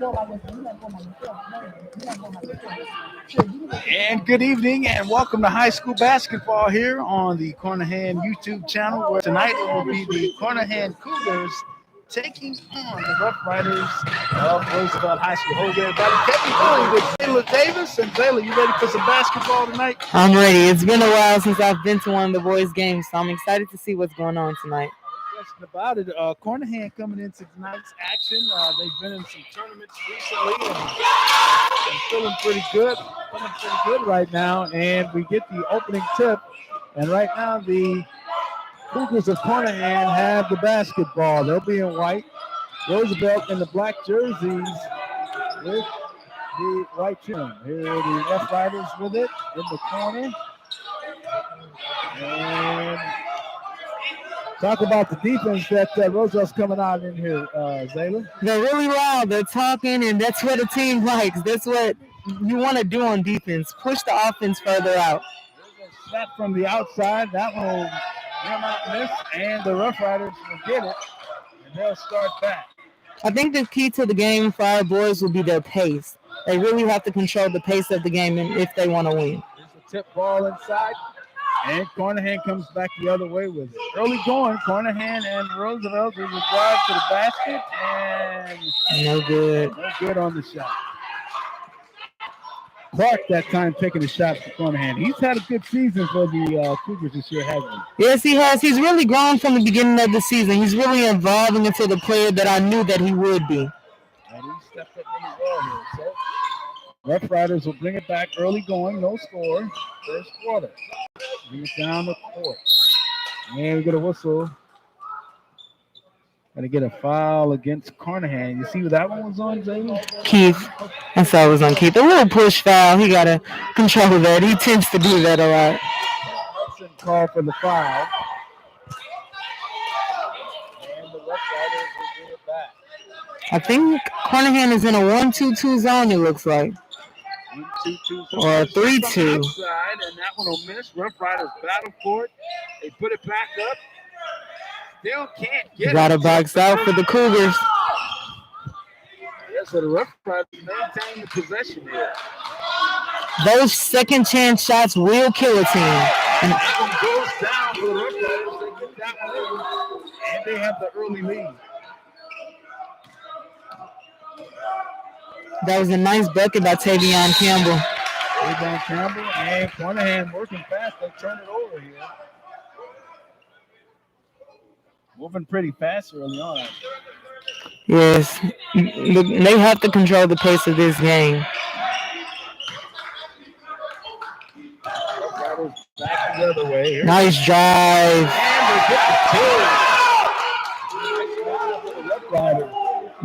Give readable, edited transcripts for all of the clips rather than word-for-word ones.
And good evening and welcome to high school basketball here on the Carnahan YouTube channel, where tonight it will be the Carnahan Cougars taking on the Rough Riders of Roosevelt High School. Hold there, everybody. Kevin Bowie with Zayla Davis. And Zayla, you ready for some basketball tonight? I'm ready. It's been a while since I've been to one of the boys' games, so I'm excited to see what's going on tonight. No question about it. Carnahan coming into tonight's action. They've been in some tournaments recently and feeling pretty good. Feeling pretty good right now. And we get the opening tip. And right now the Cougars of Carnahan have the basketball. They'll be in white. Roosevelt in the black jerseys with the white trim. Here are the Rough Riders with it in the corner. And talk about the defense that Roosevelt's coming out in here, Zayla. They're really loud. They're talking, and that's what a team likes. That's what you want to do on defense. Push the offense further out. There's a shot from the outside. That one will not miss, and the Rough Riders will get it, and they'll start back. I think the key to the game for our boys will be their pace. They really have to control the pace of the game if they want to win. There's a tip ball inside, and Carnahan comes back the other way with it. Early going, Carnahan and Roosevelt. There's a drive to the basket, and no good. No good on the shot. Clark that time taking a shot for Carnahan. He's had a good season for the Cougars this year, hasn't he? Yes, he has. He's really grown from the beginning of the season. He's really evolving into the player that I knew that he would be. And he stepped up really well here. So Rough Riders will bring it back early going, no score, first quarter. Bring it down the court. And we get a whistle. Got to get a foul against Carnahan. You see what that one was on, Jamie? Keith. I saw it was on Keith. A little push foul. He got to control that. He tends to do that a lot. Hudson called for the foul. And the Rough Riders will bring it back. I think Carnahan is in a 1-2-2 zone, it looks like. 1-2-2. Or a 3-2. Outside, and that one will miss. Rough Riders battle for it. They put it back up. Still can't get Got it. a box out for the Cougars. Yeah, so the Rough Riders maintain the possession here. Those second chance shots will kill a team. And that one goes down for the Rough Riders. They get that one over, and they have the early lead. That was a nice bucket by Tavion Campbell. Tavion Campbell and Carnahan working fast. They turn it over here. Moving pretty fast early on. Yes. They have to control the pace of this game. Back the other way. Here. Nice drive. And they get the kill.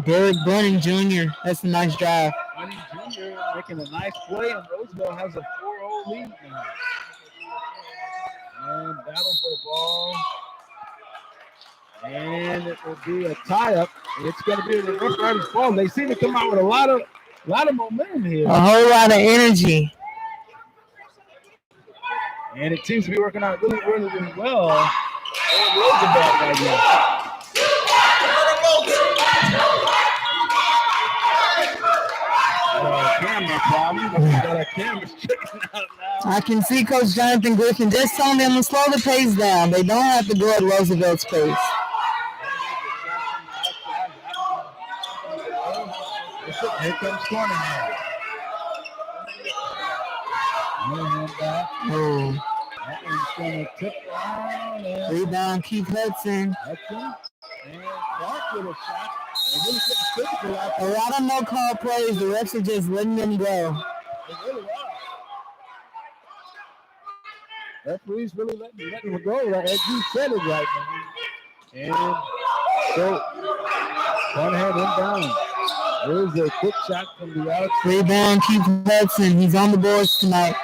Derek Bunning Jr. That's a nice drive. Bunning Jr. making a nice play, and Roosevelt has a 4-0 lead now. And battle for the ball. And it will be a tie-up. It's going to be the Rough Riders' ball. They seem to come out with a lot of momentum here. A whole lot of energy. And it seems to be working out really, really, really well. And Roosevelt right now. Camera problem. Got a camera straightened out now. I can see Coach Jonathan Griffin just telling them to slow the pace down. They don't have to go at Roosevelt's pace. Here comes Carnahan. Oh. That one's going to tip around. Rebound, Keith Hudson. And Clark with a shot. They really getting physical out there. A lot of no-call plays. The refs are just letting them go. They really are. Referees really letting them go, right? As you said it right now. And so, Carnahan inbound. There's a quick shot from the outside. Rebound, Keith Hudson. He's on the boards tonight.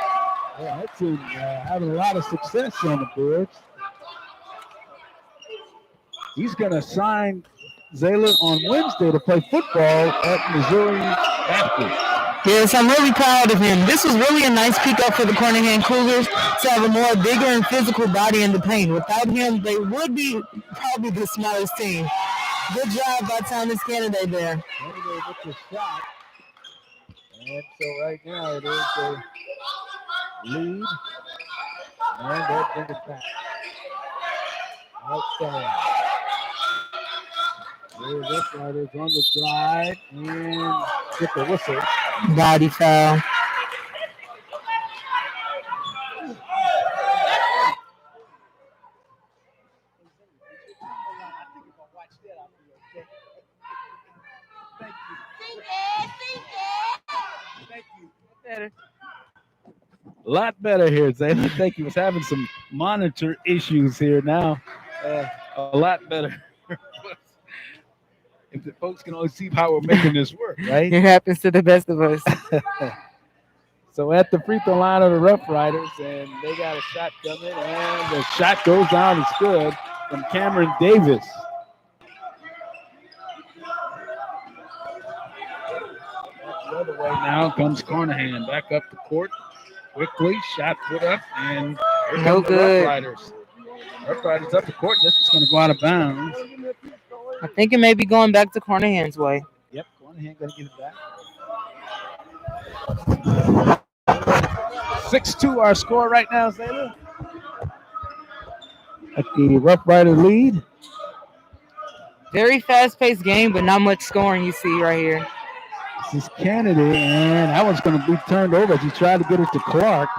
Yeah, Hudson having a lot of success on the boards. He's going to sign Zayla on Wednesday to play football at Missouri Baptist. Yes, I'm really proud of him. This was really a nice pickup for the Carnahan Cougars to have a more bigger and physical body in the paint. Without him, they would be probably the smallest team. Good job by Thomas Kennedy there. Kennedy with the shot. And so right now it is a lead. And they'll bring it back. Outside. The Rough Riders on the drive and get the whistle. Body foul. A lot better here, Zayla. Thank you. Was having some monitor issues here now. A lot better. If the folks can only see how we're making this work, right? It happens to the best of us. So at the free throw line of the Rough Riders, and they got a shot coming, and the shot goes down. It's good from Cameron Davis. The other way now comes Carnahan back up the court quickly. Shot put up, and here No come the good. Rough Riders. Rough Riders up the court. This is going to go out of bounds. I think it may be going back to Carnahan's way. Yep, Carnahan going to get it back. 6-2 our score right now, Zayla. At the Rough Rider lead. Very fast-paced game, but not much scoring you see right here. This is Kennedy, and that one's going to be turned over as he tried to get it to Clark.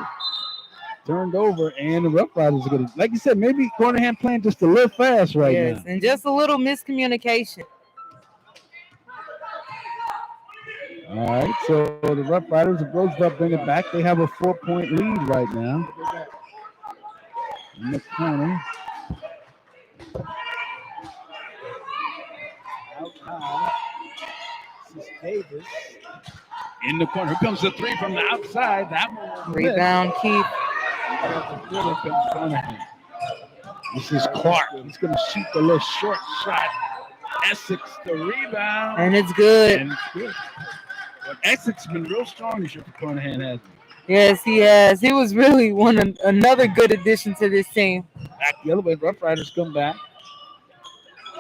Turned over, and the Rough Riders are going to, like you said, maybe Carnahan playing just a little fast right now. And just a little miscommunication. All right, so the Rough Riders of Roosevelt bring it back. They have a 4-point lead right now. In the corner. Out high. This is Davis. In the corner. Here comes the three from the outside. That one. Rebound, Keith. This is Clark. He's going to shoot the little short shot. Essex the rebound. And it's good. And it's good. But Essex has been real strong this year for Carnahan, hasn't he? Yes, he has. He was really another good addition to this team. Back the other way, Rough Riders come back.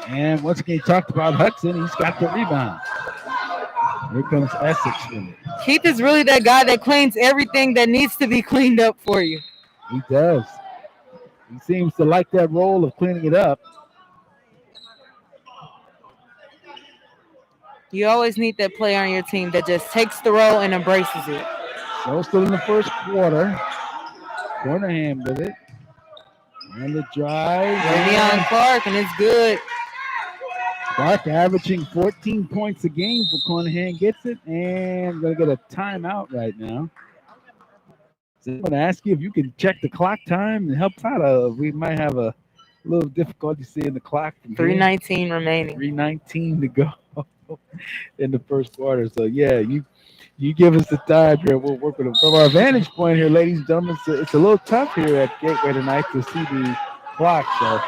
And once again, he talked about Hudson. He's got the rebound. Here comes Essex with it. Keith is really that guy that cleans everything that needs to be cleaned up for you. He does. He seems to like that role of cleaning it up. You always need that player on your team that just takes the role and embraces it. So still in the first quarter. Carnahan with it. And the drive. Ravion Clark, and it's good. Clark averaging 14 points a game for Carnahan. Gets it, and going to get a timeout right now. So I'm going to ask you if you can check the clock time and help out. We might have a little difficulty seeing the clock. 3:19 remaining. 3:19 to go in the first quarter. So, yeah, you give us the time here. We'll work with it. From our vantage point here, ladies and gentlemen, it's a little tough here at Gateway tonight to see the clock. So,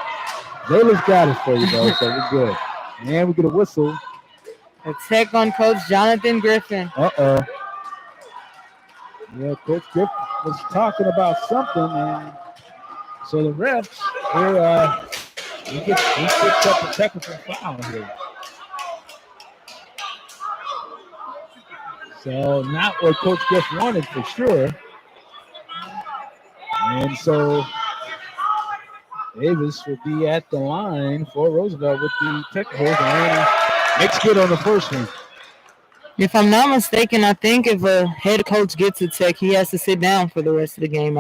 Zayla's got it for you, though, so we're good. And we get a whistle. A tech on Coach Jonathan Griffin. Uh-oh. Yeah, Coach Griffin was talking about something, and so the refs here, he picks up a technical foul here. So not what Coach Griff wanted for sure. And so Davis will be at the line for Roosevelt with the technicals, and makes good on the first one. If I'm not mistaken, I think if a head coach gets a tech, he has to sit down for the rest of the game.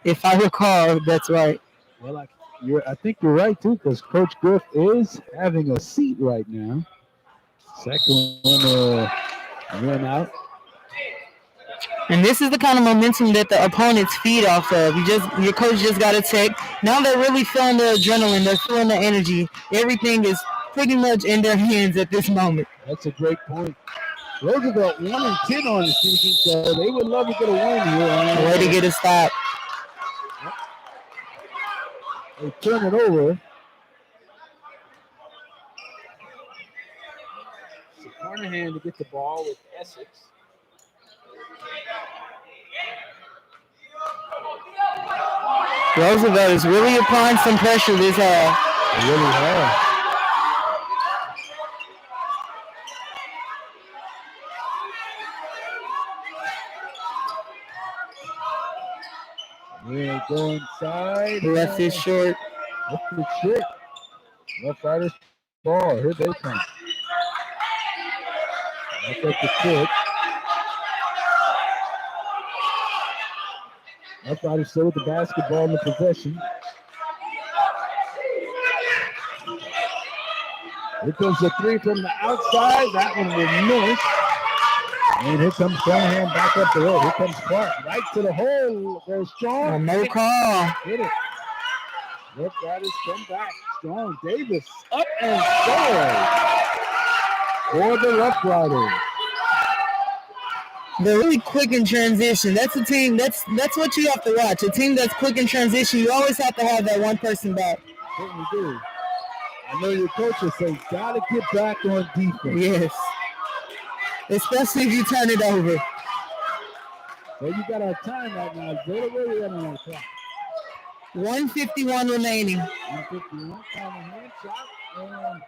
If I recall, that's right. Well, I think you're right, too, because Coach Griff is having a seat right now. Second one went out. And this is the kind of momentum that the opponents feed off of. Your coach just got a tech. Now they're really feeling the adrenaline. They're feeling the energy. Everything is pretty much in their hands at this moment. That's a great point. Roosevelt 1-10 on the season, so they would love to get a win here. Way to get a stop. They turn it over. So Carnahan to get the ball with Essex. Roosevelt is really applying some pressure this half. They really have. Here go inside. Left is short. Left it short. Rough Riders take the ball. Here they come. That's at the kick. Rough Riders still with the basketball in the possession. Here comes the three from the outside. That one will miss. And here comes Carnahan back up the road. Here comes Clark. Right to the hole. Goes Strong. No call. Hit it. Rough Riders come back. Strong. Davis up and score. For the Rough Riders. They're really quick in transition. That's a team. That's what you have to watch. A team that's quick in transition. You always have to have that one person back. Certainly do. I know your coach will say, gotta get back on defense. Yes. Especially if you turn it over. So you got our time right now. Zeta, where we at on our clock? 151 remaining. 151. Carnahan shot. And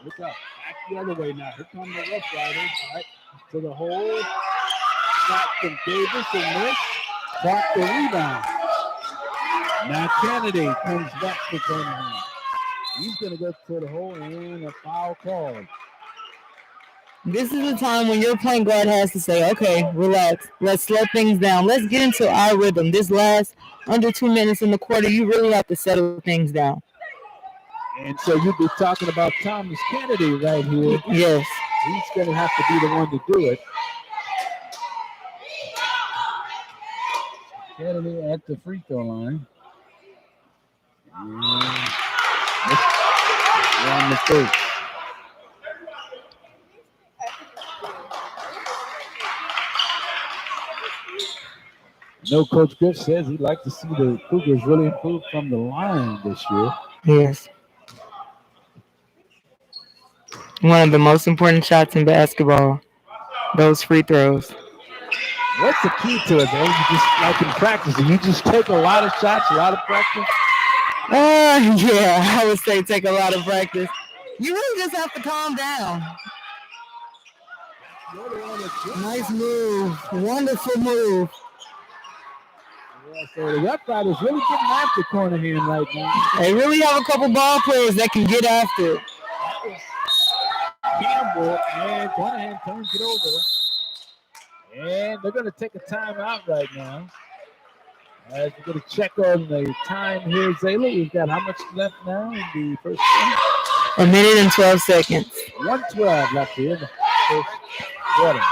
look up. Back the other way now. Here come the Rough Riders. Right to the hole. Shot from Davis and miss. Clark the rebound. Now Kennedy comes back for Carnahan. He's going to go to the hole and a foul call. This is the time when your point guard has to say, okay, relax. Let's slow things down. Let's get into our rhythm. This last under 2 minutes in the quarter, you really have to settle things down. And so you'll be talking about Thomas Kennedy right here. Yes. He's going to have to be the one to do it. Kennedy at the free throw line. And on the first. No, Coach Griff says he'd like to see the Cougars really improve from the line this year. Yes. One of the most important shots in basketball, those free throws. What's the key to it, though? You just, like in practice, you just take a lot of shots, a lot of practice? Yeah, I would say take a lot of practice. You really just have to calm down. Nice move. Wonderful move. Yeah, so the Rough Riders really getting after Carnahan right now. They really have a couple ball players that can get after it. Campbell, and Carnahan turns it over. And they're going to take a timeout right now. As we're going to check on the time here, Zayla. We've got how much left now in the first quarter? 1 minute and 12 seconds. 1:12 left here in the first quarter.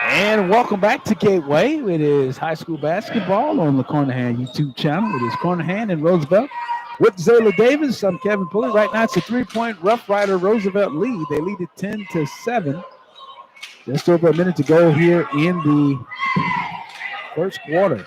And welcome back to Gateway. It is high school basketball on the Carnahan YouTube channel. It is Carnahan and Roosevelt with Zayla Davis. I'm Kevin Pulley. Right now it's a 3-point Rough Rider Roosevelt lead. They lead it 10-7. Just over a minute to go here in the first quarter.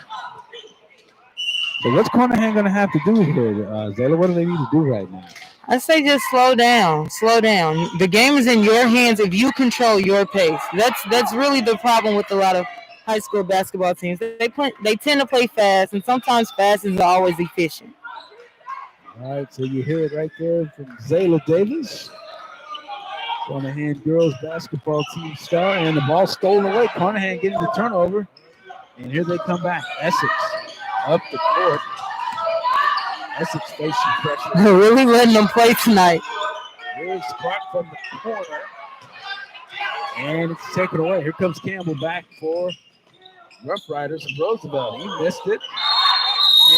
So what's Carnahan going to have to do here, Zayla? What do they need to do right now? I say just slow down. Slow down. The game is in your hands if you control your pace. That's really the problem with a lot of high school basketball teams. They tend to play fast, and sometimes fast is always efficient. All right, so you hear it right there from Zayla Davis. Carnahan girls basketball team star, and the ball stolen away. Carnahan getting the turnover, and here they come back. Essex up the court. Essex facing pressure. They're really letting them play tonight. Here's Clark from the corner, and it's taken away. Here comes Campbell back for Rough Riders and Roosevelt. He missed it,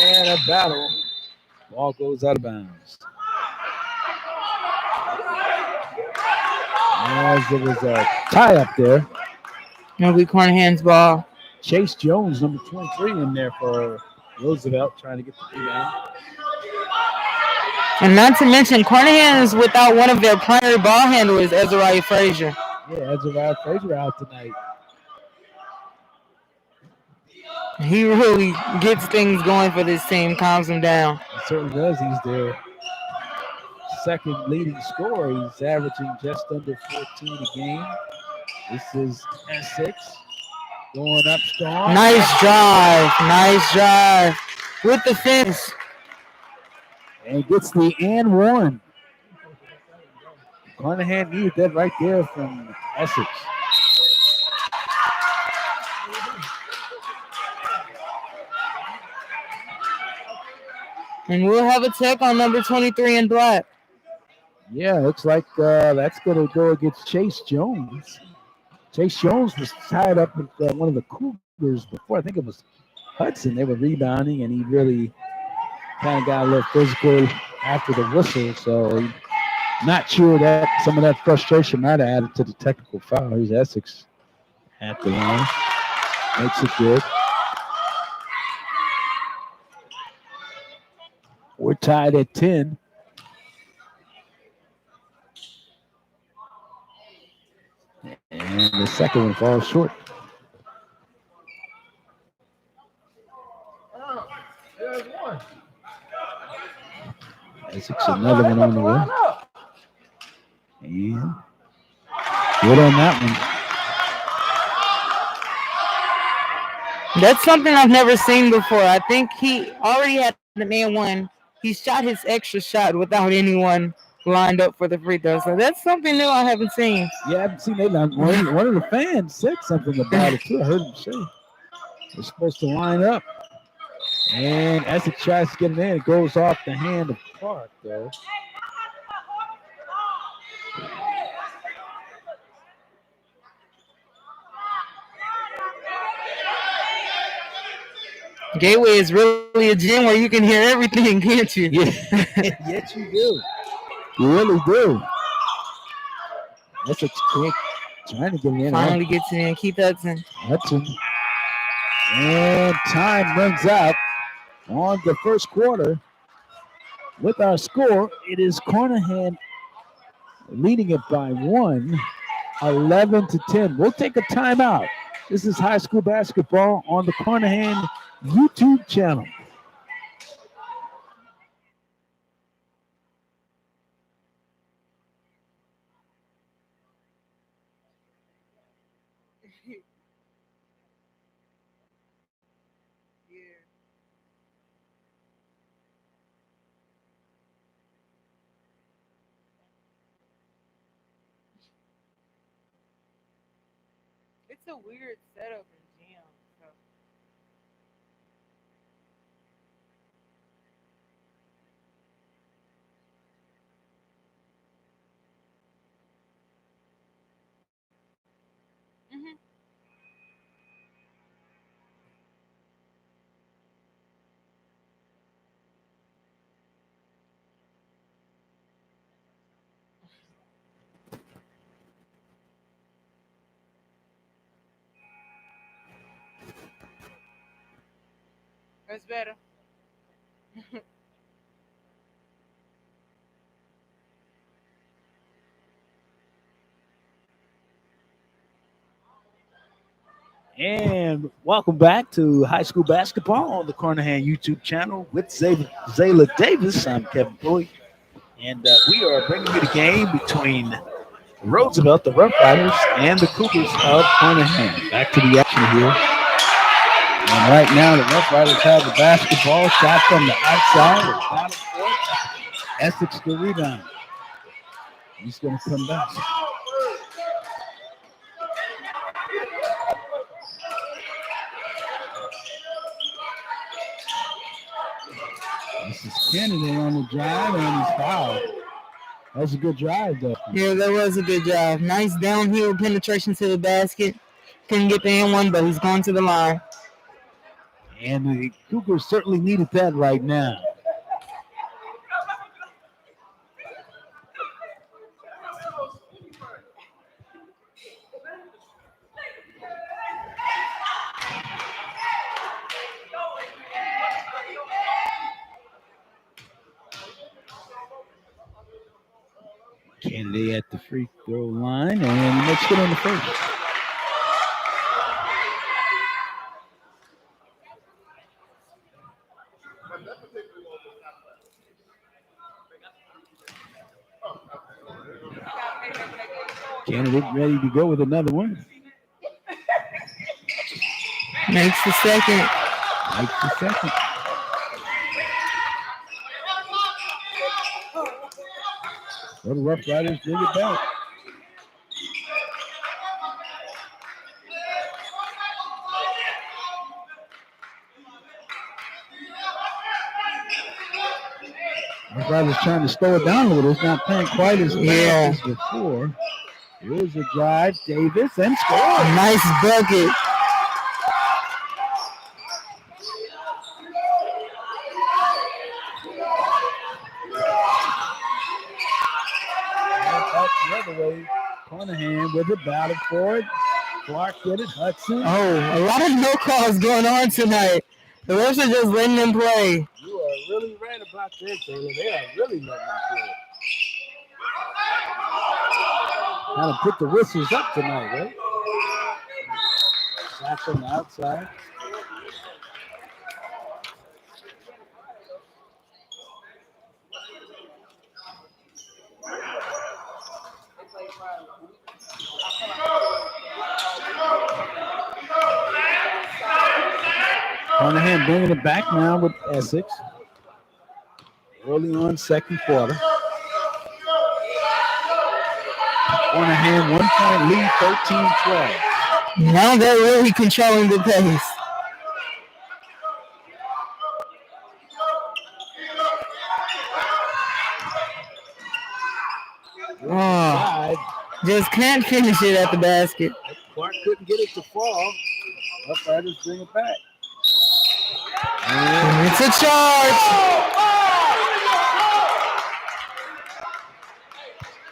and a battle. Ball goes out of bounds. As there was a tie up there. It'll be Carnahan's ball. Chase Jones, number 23, in there for Roosevelt, trying to get the rebound. And not to mention, Carnahan is without one of their primary ball handlers, Ezra Frazier. Yeah, Ezra Frazier out tonight. He really gets things going for this team, calms them down. He certainly does. He's their second leading scorer. He's averaging just under 14 a game. This is Essex going up strong. Nice drive with the fence. And gets the and one. Carnahan needed that right there from Essex. And we'll have a tech on number 23 in black. Yeah, looks like that's going to go against Chase Jones. Chase Jones was tied up with one of the Cougars before. I think it was Hudson. They were rebounding, and he really kind of got a little physical after the whistle. So not sure that some of that frustration might have added to the technical foul. Here's Essex at the line. Makes it good. We're tied at 10. And the second one falls short. Essex, another one on the way. And good on that one. That's something I've never seen before. I think he already had the man one. He shot his extra shot without anyone lined up for the free throw. So that's something new I haven't seen. Yeah, I haven't seen that. One of the fans said something about it too. I heard him say they're supposed to line up. And Essex tries to get it in. It goes off the hand of Clark, though. Gateway is really a gym where you can hear everything, can't you? Yeah. Yes, you do. You really do. Essex quick, trying to get it in. Finally gets it in. Keith Hudson. And time runs out on the first quarter. With our score, it is Carnahan leading it by 1, 11-10. We'll take a timeout. This is high school basketball on the Carnahan YouTube channel. It's a weird setup in gym. So. Mm-hmm. That's better. And welcome back to high school basketball on the Carnahan YouTube channel with Zayla Davis. I'm Kevin Boyd, and we are bringing you the game between Roosevelt, the Rough Riders, and the Cougars of Carnahan. Back to the action here. And right now, the Rough Riders have the basketball shot from the outside. Essex the rebound. He's going to come back. This is Kennedy on the drive, and he's fouled. That was a good drive, though. Yeah, that was a good drive. Nice downhill penetration to the basket. Couldn't get the N1, but he's going to the line. And the Cougars certainly needed that right now. Kennedy at the free throw line, and let's get on the first. Candidate ready to go with another one. Makes the second. Makes the second. So the Rough Riders bring it back. Rough Riders trying to slow it down a little. It's not playing quite as fast as before. Here's a drive. Davis and scores. Nice bucket. Back the other way. Carnahan with a battle for it. Clark get it. Hudson. Oh, a lot of no calls going on tonight. The refs are just letting them play. You are really right about that, Taylor. They are really letting them play. Gotta put the whistles up tonight, right? Shot from the outside. Carnahan bringing it back now with Essex. Early on second quarter. Carnahan 1 point lead, 13-12. Now they're really controlling the pace. Just can't finish it at the basket. Clark couldn't get it to fall. Rough Riders bring it back. And it's a charge.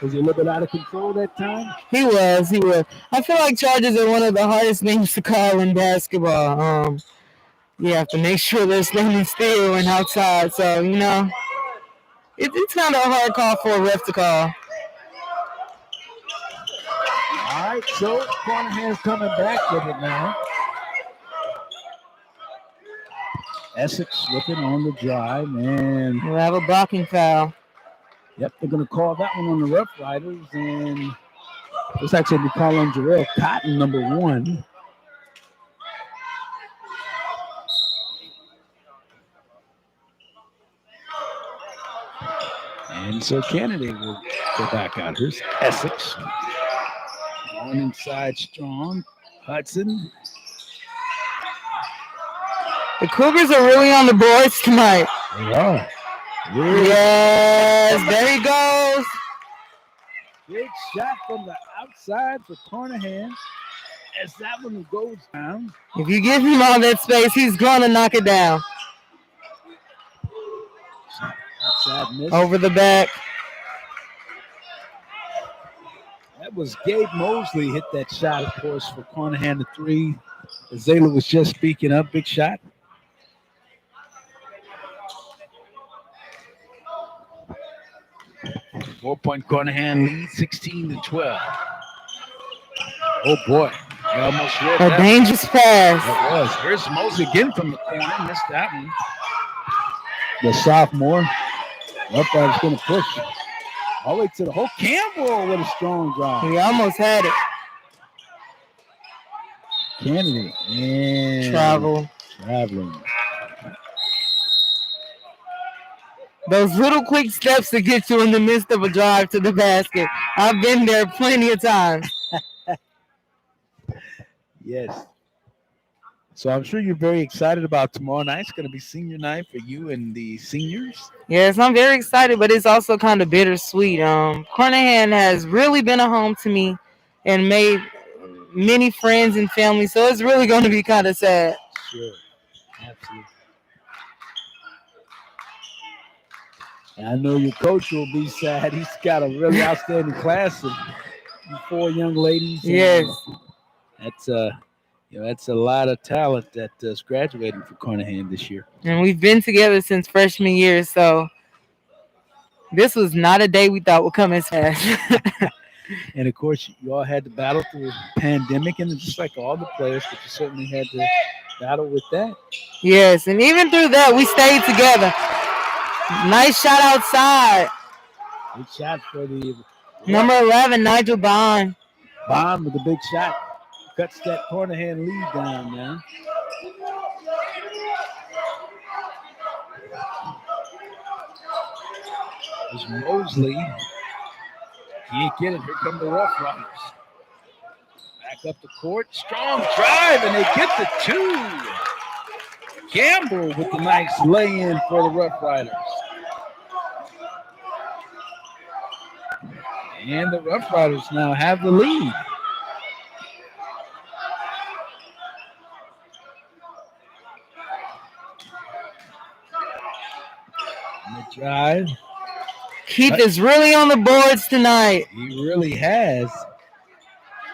Was he a little bit out of control that time? He was. I feel like charges are one of the hardest things to call in basketball. You have to make sure they're standing still and outside. So, it's kind of a hard call for a ref to call. All right, so Carnahan's coming back with it now. Essex slipping on the drive, and we'll have a blocking foul. Yep, they're going to call that one on the Rough Riders, and this actually be called on Jarrell Cotton, number 1. And so Kennedy will go back out. Here's Essex. On inside strong. Hudson. The Cougars are really on the boards tonight. They are. Yes, there he goes. Big shot from the outside for Carnahan as that one goes down. If you give him all that space, he's going to knock it down. Outside miss. Over the back. That was Gabe Mosley hit that shot, of course, for Carnahan, the 3. Azalea was just speaking up. Big shot. Four-point Carnahan lead, 16-12. Oh, boy. They almost read a that dangerous pass. It was. Here's Mosley again from the corner. Missed that one. The sophomore. Rough Riders going to push all the way to the hole. Campbell with a strong drive. He almost had it. Kennedy. And traveling. Those little quick steps to get you in the midst of a drive to the basket. I've been there plenty of times. Yes. So I'm sure you're very excited about tomorrow night. It's going to be senior night for you and the seniors. Yes, I'm very excited, but it's also kind of bittersweet. Carnahan has really been a home to me and made many friends and family, so it's really going to be kind of sad. Sure. Absolutely. And I know your coach will be sad. He's got a really outstanding class of 4 young ladies. Yes. That's that's a lot of talent that's graduating for Carnahan this year. And we've been together since freshman year, so this was not a day we thought would come as fast. And, of course, you all had to battle through the pandemic, and just like all the players, but you certainly had to battle with that. Yes, and even through that, we stayed together. Nice shot outside. Good shot for the number 11, Nigel Bond. Bond with a big shot. Cuts that Carnahan lead down now. There's Mosley. Can't get it. Here come the Rough Riders. Back up the court. Strong drive, and they get the two. Campbell with the nice lay-in for the Rough Riders. And the Rough Riders now have the lead. And the drive. Keith is really on the boards tonight. He really has.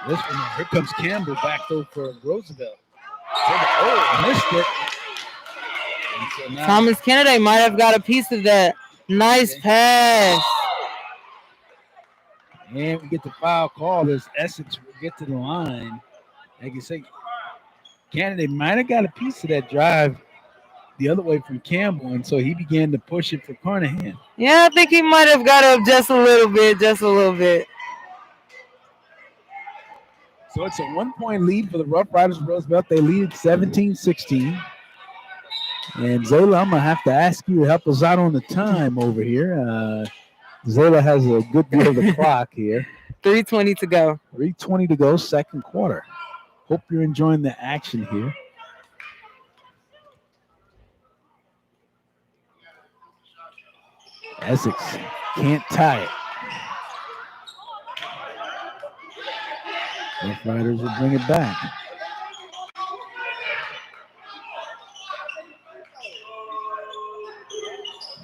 This one, here comes Campbell back though for Roosevelt. Oh, missed it. So now, Thomas Kennedy might have got a piece of that. Nice pass. and we get the foul call as Essex will get to the line. Like you say, Kennedy might have got a piece of that drive the other way from Campbell, and so he began to push it for Carnahan. Yeah, I think he might have got up just a little bit. So it's a 1-point lead for the Rough Riders of Roosevelt. They lead 17-16. And Zayla, I'm going to have to ask you to help us out on the time over here. Zayla has a good view of the clock here. 3:20 to go. 3:20 to go, second quarter. Hope you're enjoying the action here. Essex can't tie it. Rough Riders will bring it back.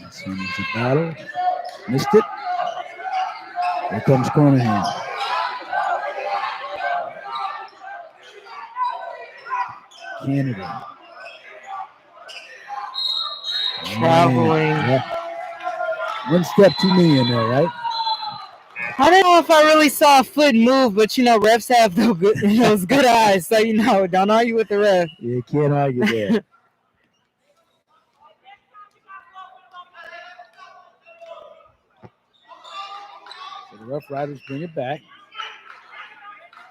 This one's a battle. Missed it. Here comes Carnahan. Kennedy. Traveling. Yeah. One step too many in there, right? I don't know if I really saw a foot move, but refs have those good eyes, so don't argue with the ref. Yeah, you can't argue there. So the Rough Riders bring it back.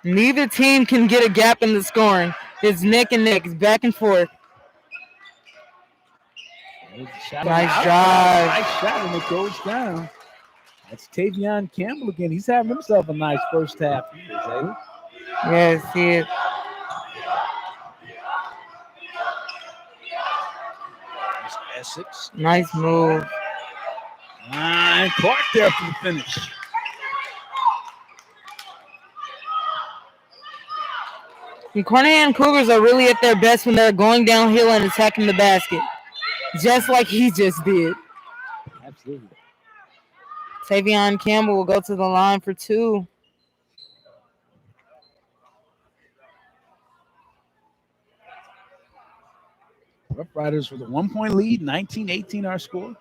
Neither team can get a gap in the scoring. It's neck and neck. It's back and forth. Nice drive. Nice shot, and it goes down. That's Tavion Campbell again. He's having himself a nice first half here, Zayla. Yes, he is. Essex. Nice move. And Clark there for the finish. The Carnahan Cougars are really at their best when they're going downhill and attacking the basket, just like he just did. Absolutely. Tavion Campbell will go to the line for two. Rough Riders with a 1-point lead, 19-18 our score.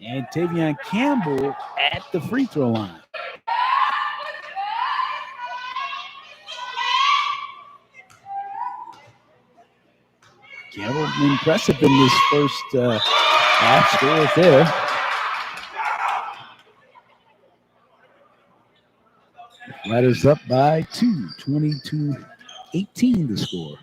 And Tavion Campbell at the free throw line. Campbell impressive in this first half. Score there. Riders up by 2, 22-18 to score.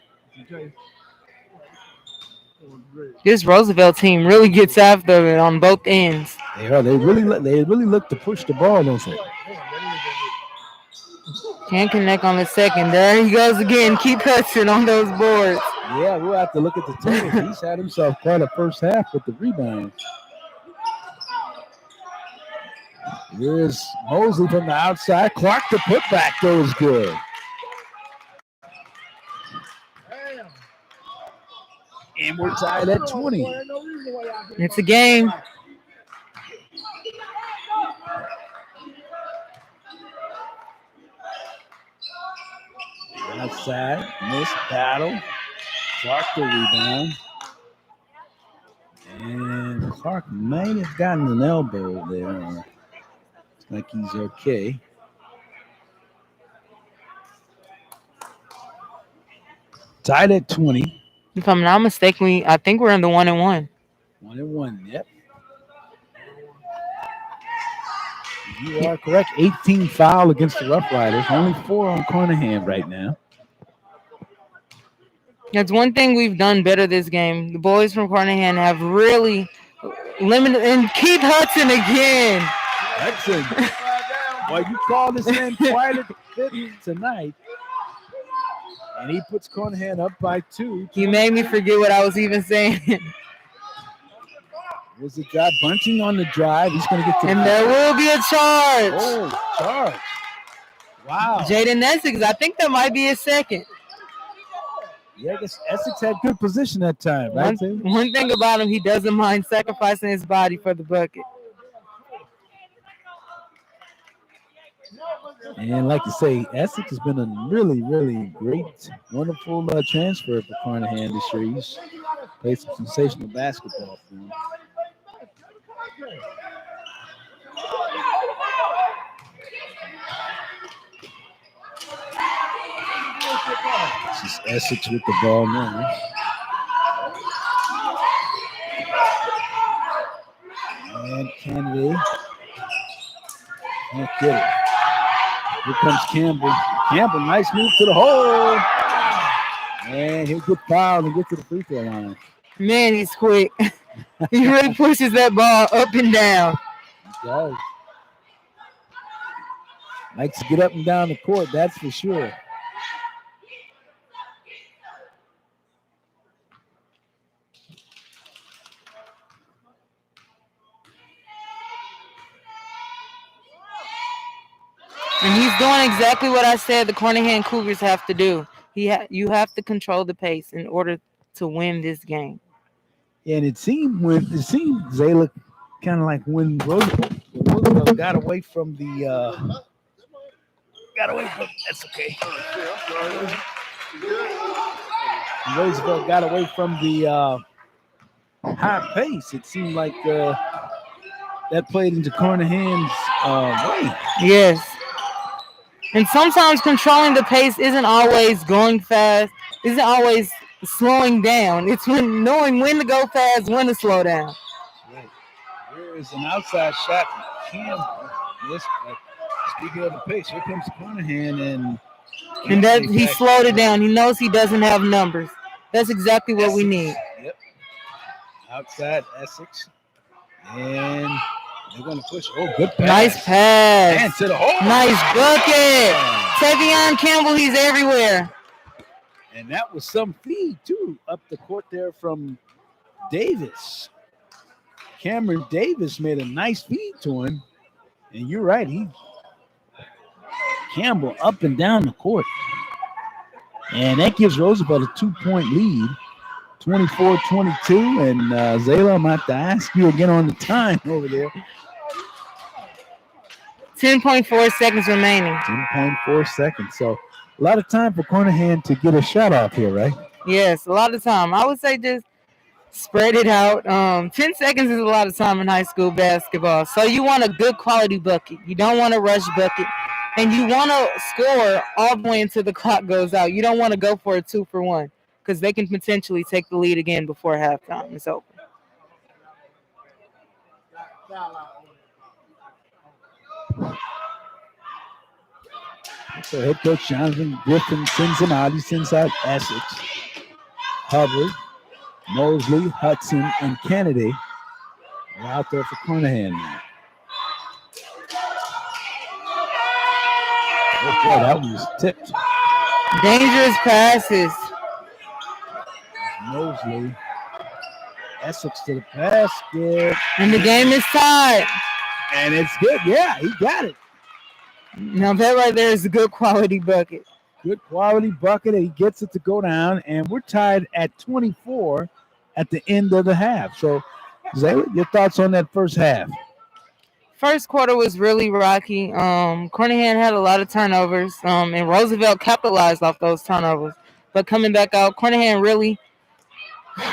This Roosevelt team really gets after it on both ends. They are. They really look to push the ball, don't they? Can't connect on the second. There he goes again. Keep pressing on those boards. Yeah, we'll have to look at the tape. He's had himself quite a first half with the rebounds. Here's Mosley from the outside. Clark, the putback goes good. And we're tied at 20. It's a game. Outside, missed battle. Clark the rebound. And Clark might have gotten an elbow there. Looks like he's okay. Tied at 20. If I'm not mistaken, I think we're in the 1-1. 1-1, yep. You are correct. 18 foul against the Rough Riders. Only 4 on Carnahan right now. That's one thing we've done better this game. The boys from Carnahan have really limited. And Keith Hudson again. Hudson. Well, you call this man quite a bit tonight. And he puts Carnahan up by 2. You made me forget what I was even saying. Was it got Bunting on the drive? He's going to get to and there will be a charge. Oh, charge. Wow. Jaden Essex, I think that might be his second. Yeah, I guess Essex had good position that time, right? One thing about him, he doesn't mind sacrificing his body for the bucket. And like you say, Essex has been a really, really great, wonderful transfer for Carnahan this year. He's played some sensational basketball for him. This is Essex with the ball now. And Kennedy can't get it. Here comes Campbell. Campbell, nice move to the hole. And he'll get fouled and get to the free throw line. Man, he's quick. He really pushes that ball up and down. He does. Likes to get up and down the court, that's for sure. And he's doing exactly what I said the Carnahan Cougars have to do. You have to control the pace in order to win this game. And it seemed Zayla kind of like when Roosevelt got away from that's okay. Roosevelt got away from the high pace. It seemed like that played into Carnahan's way. Yes. And sometimes controlling the pace isn't always going fast, isn't always slowing down. It's when knowing when to go fast, when to slow down. Right. There is an outside shot from Campbell. Yes, speaking of the pace, here comes Carnahan and that he slowed it down. He knows he doesn't have numbers. That's exactly what we need. Yep. Outside Essex. And they're going to push. Oh, good pass. Nice pass. And to the hole. Nice bucket. Tavion Campbell, he's everywhere. And that was some feed, too, up the court there from Davis. Cameron Davis made a nice feed to him. And you're right. Campbell up and down the court. And that gives Roosevelt a 2-point lead. 24-22. And Zayla, I'm going to have to ask you again on the time over there. 10.4 seconds remaining. 10.4 seconds. So a lot of time for Carnahan to get a shot off here, right? Yes, a lot of time. I would say just spread it out. 10 seconds is a lot of time in high school basketball. So you want a good quality bucket. You don't want a rush bucket. And you want to score all the way until the clock goes out. You don't want to go for a 2-for-1 because they can potentially take the lead again before halftime is over. So head coach Jonathan Griffin sends him out. He sends out Essex, Hubbard, Mosley, Hudson, and Kennedy are out there for Carnahan now. Oh boy, that one was tipped. Dangerous passes. Mosley, Essex to the basket. And the game is tied. And it's good. Yeah, he got it. Now that right there is a good quality bucket. Good quality bucket, and he gets it to go down. And we're tied at 24 at the end of the half. So, Zayla, your thoughts on that first half? First quarter was really rocky. Carnahan had a lot of turnovers, and Roosevelt capitalized off those turnovers. But coming back out, Carnahan really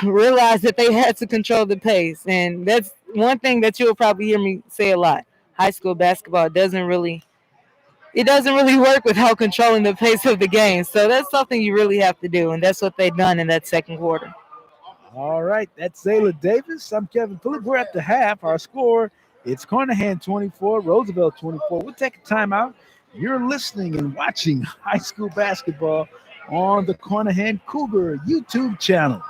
realized that they had to control the pace. And that's one thing that you'll probably hear me say a lot. High school basketball doesn't really work without controlling the pace of the game. So that's something you really have to do, and that's what they've done in that second quarter. All right, that's Zayla Davis. I'm Kevin Phillip. We're at the half. Our score It's Carnahan 24, Roosevelt 24. We'll take a timeout. You're listening and watching high school basketball on the Carnahan Cougar YouTube channel.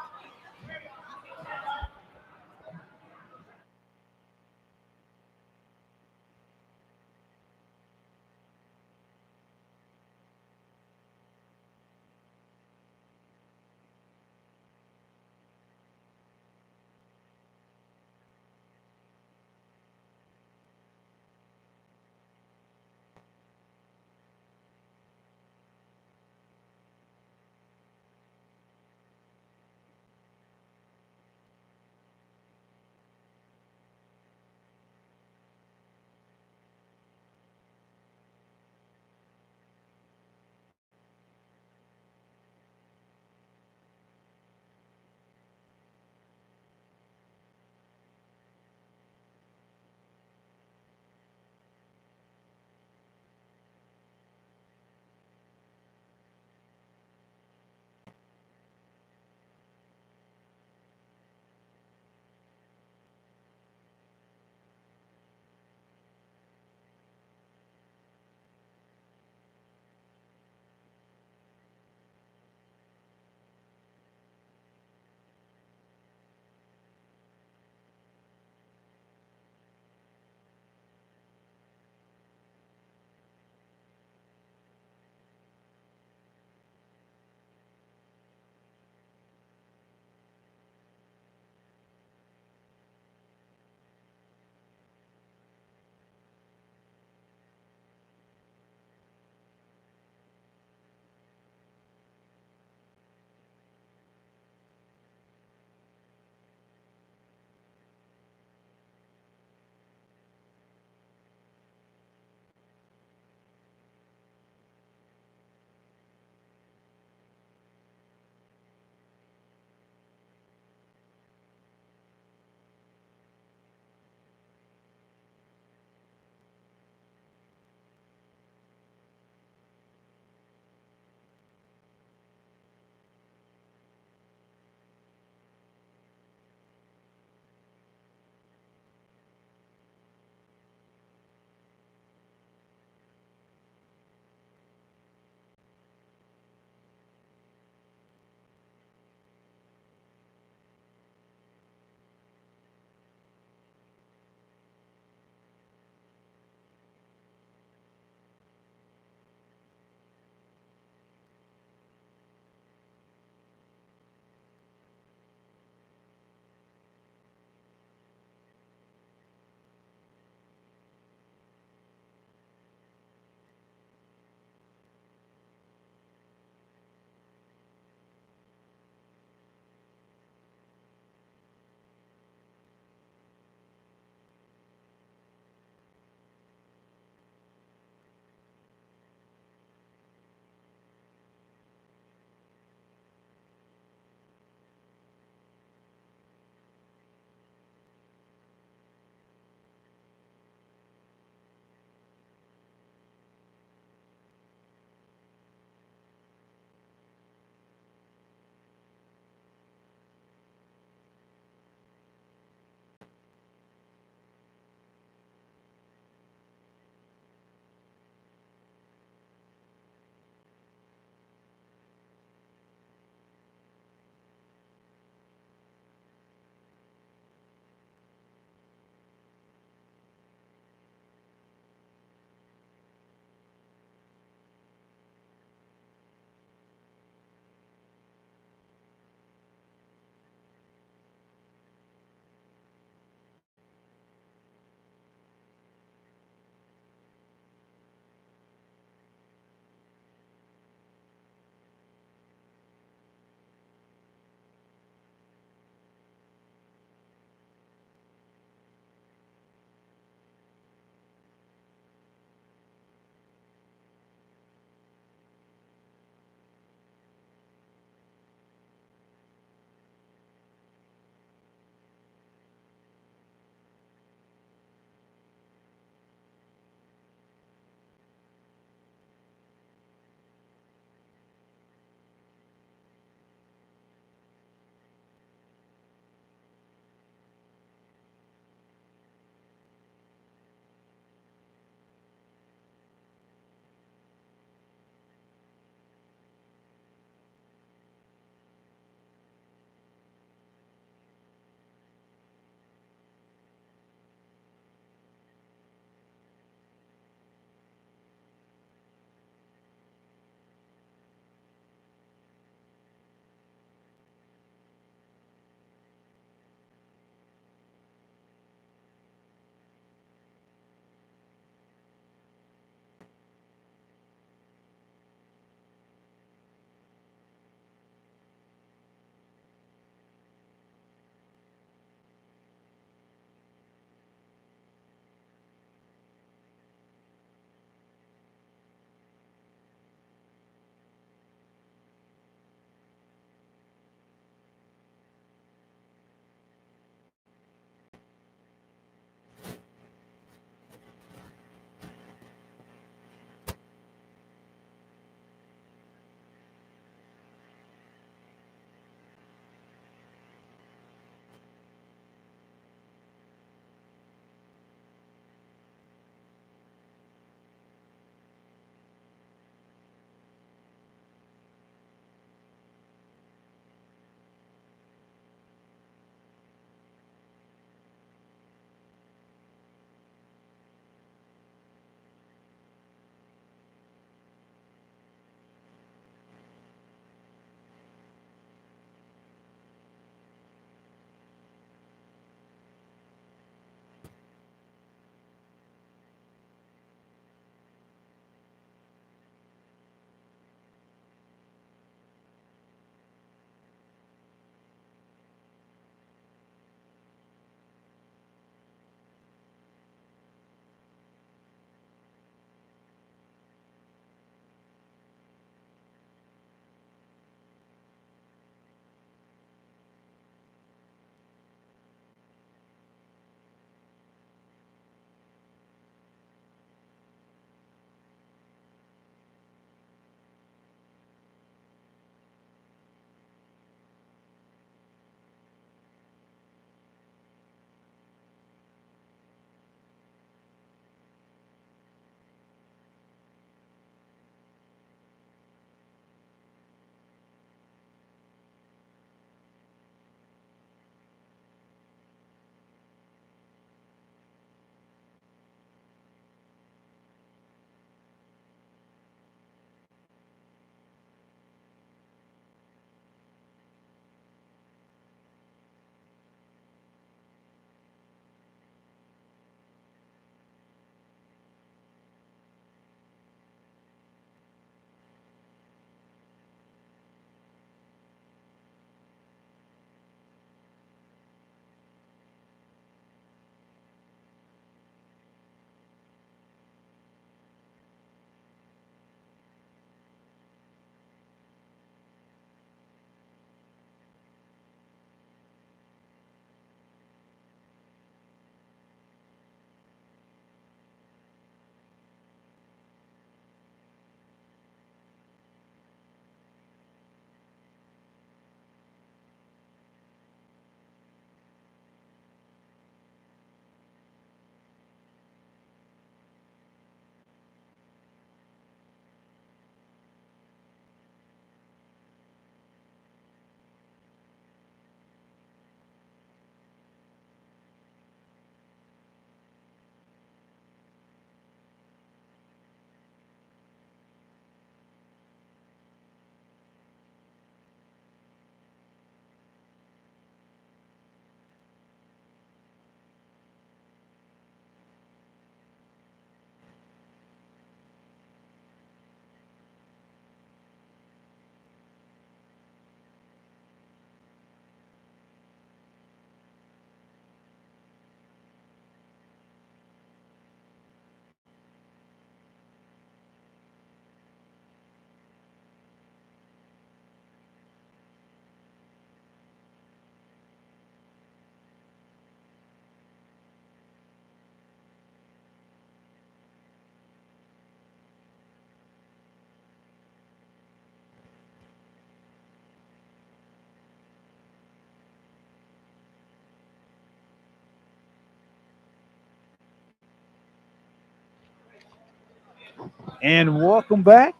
And welcome back.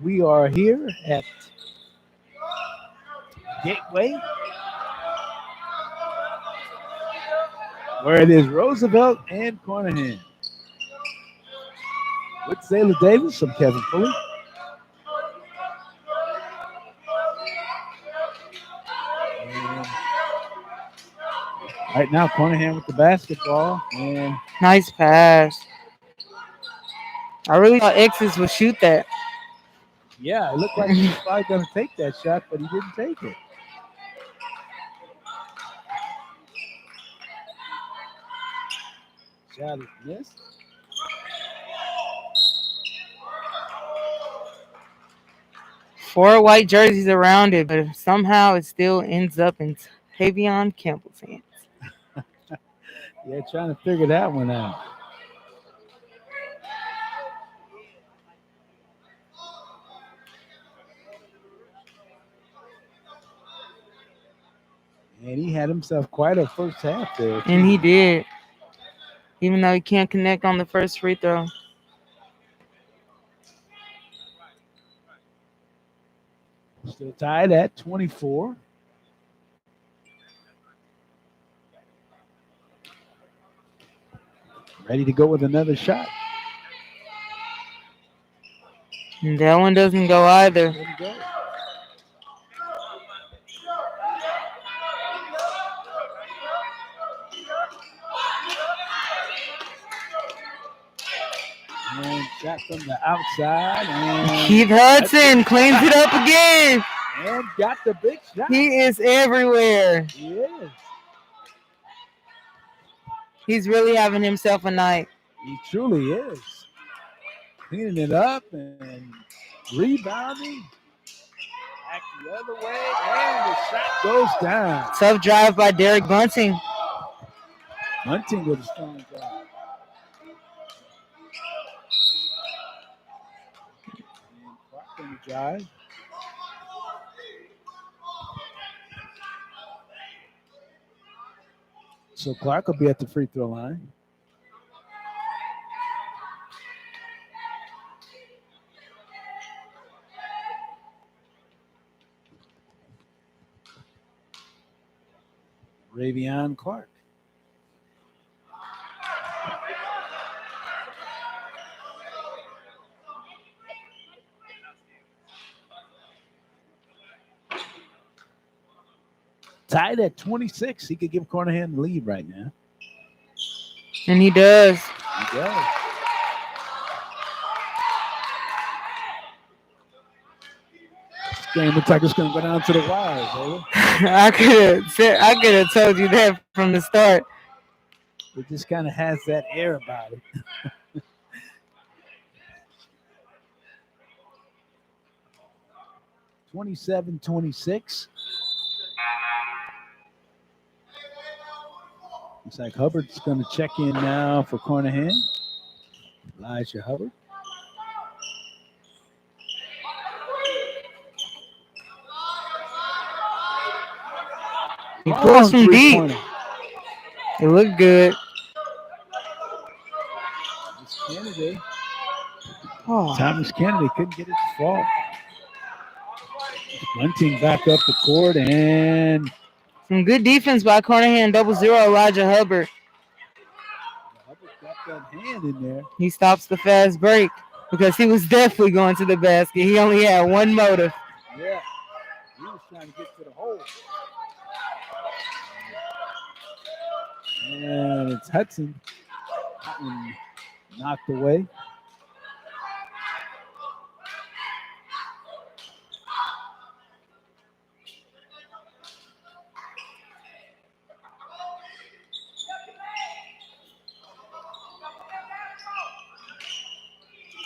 We are here at Gateway, where it is Roosevelt and Carnahan. With Zayla Davis, I'm Kevin Fuller. And right now, Carnahan with the basketball. And Nice pass. I really thought X's would shoot that. yeah, it looked like he was probably going to take that shot, but he didn't take it. Shot is missed. Four white jerseys around it, but somehow it still ends up in Tavion Campbell's hands. Yeah, trying to figure that one out. And he had himself quite a first half there. And he did. Even though he can't connect on the first free throw. Still tied at 24. Ready to go with another shot. And that one doesn't go either. There we go. And shot from the outside. And Keith Hudson cleans it up again. And got the big shot. He is everywhere. He is. He's really having himself a night. He truly is. Cleaning it up and rebounding. Back the other way. And the shot goes down. Tough drive by Derek Bunting. Bunting with a strong drive. And Clark on the drive. So Clark will be at the free throw line. Ravion Clark. Tied at 26. He could give Carnahan the lead right now. And he does. He does. This game looks like it's going to go down to the wire, baby. I could have told you that from the start. It just kind of has that air about it. (27-26). Looks like Hubbard's going to check in now for Carnahan. Elijah Hubbard. He pulls from deep. It looked good. Kennedy. Oh. Thomas Kennedy couldn't get it to fall. Bunting back up the court and some good defense by Carnahan. 0-0 Elijah Hubbard. Hubbard got that hand in there. He stops the fast break because he was definitely going to the basket. He only had one motive. Yeah, he was trying to get to the hole. And it's Hudson. That one knocked away.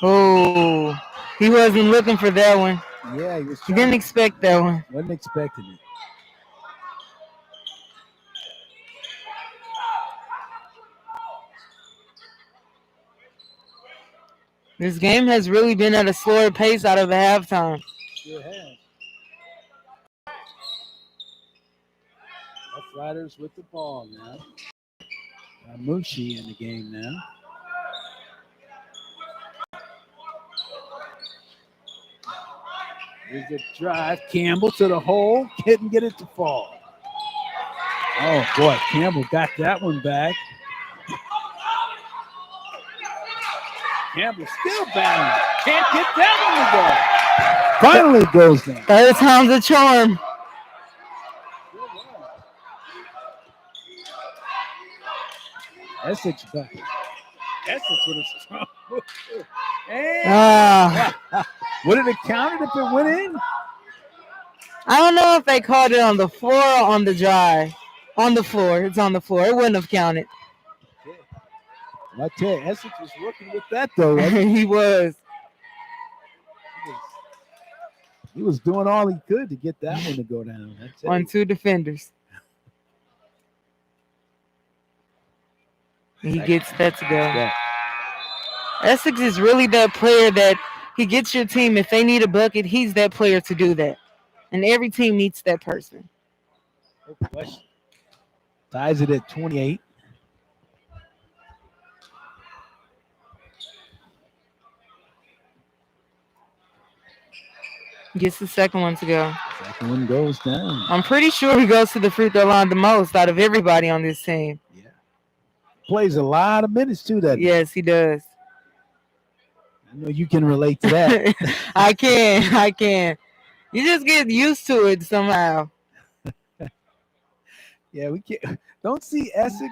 Oh, he wasn't looking for that one. Yeah, he was. He didn't expect that one. Wasn't expecting it. This game has really been at a slower pace out of the halftime. Sure has. Rough Riders with the ball now. Mushi in the game now. Here's the drive. Campbell to the hole. Couldn't get it to fall. Oh, boy. Campbell got that one back. Campbell still battling. Can't get that one to go. Finally goes down. Third time's a charm. Essex back. Essex with a strong move. And would it have counted if it went in? I don't know if they called it on the floor or on the drive. On the floor. It's on the floor. It wouldn't have counted. Okay. Well, I tell you, Essex was working with that, though. Right? He was. He was doing all he could to get that one to go down. On two defenders. He gets that to go. Yeah. Essex is really that player that he gets your team. If they need a bucket, he's that player to do that. And every team needs that person. No question. Ties it at 28. Gets the second one to go. Second one goes down. I'm pretty sure he goes to the free throw line the most out of everybody on this team. Yeah. Plays a lot of minutes too, that. Yes, he does. I know you can relate to that. I can. You just get used to it somehow. Yeah, we can't. Don't see Essex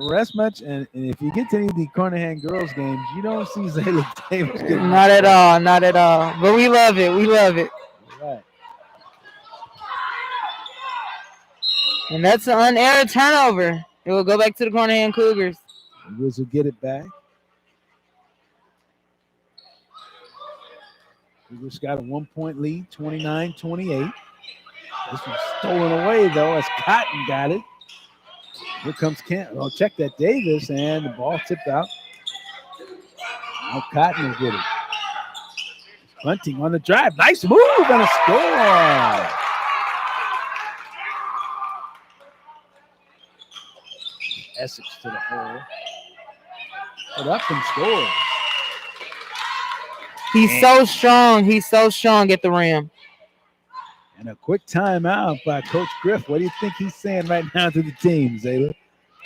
rest much, and if you get to any of the Carnahan girls games, you don't see Zayla Davis getting not at all, not at all. But we love it. We love it. All right. And that's an unerred turnover. It will go back to the Carnahan Cougars. Cougars will get it back. Cougars got a 1-point lead, 29-28. This one's stolen away, though, as Cotton got it. Here comes Kent. Oh, check that Davis, and the ball tipped out. Now Cotton will get it. Bunting on the drive. Nice move and a score. Essex to the hole. Put up and scores. He's so strong. He's so strong at the rim. And a quick timeout by Coach Griff. What do you think he's saying right now to the team, Zayla?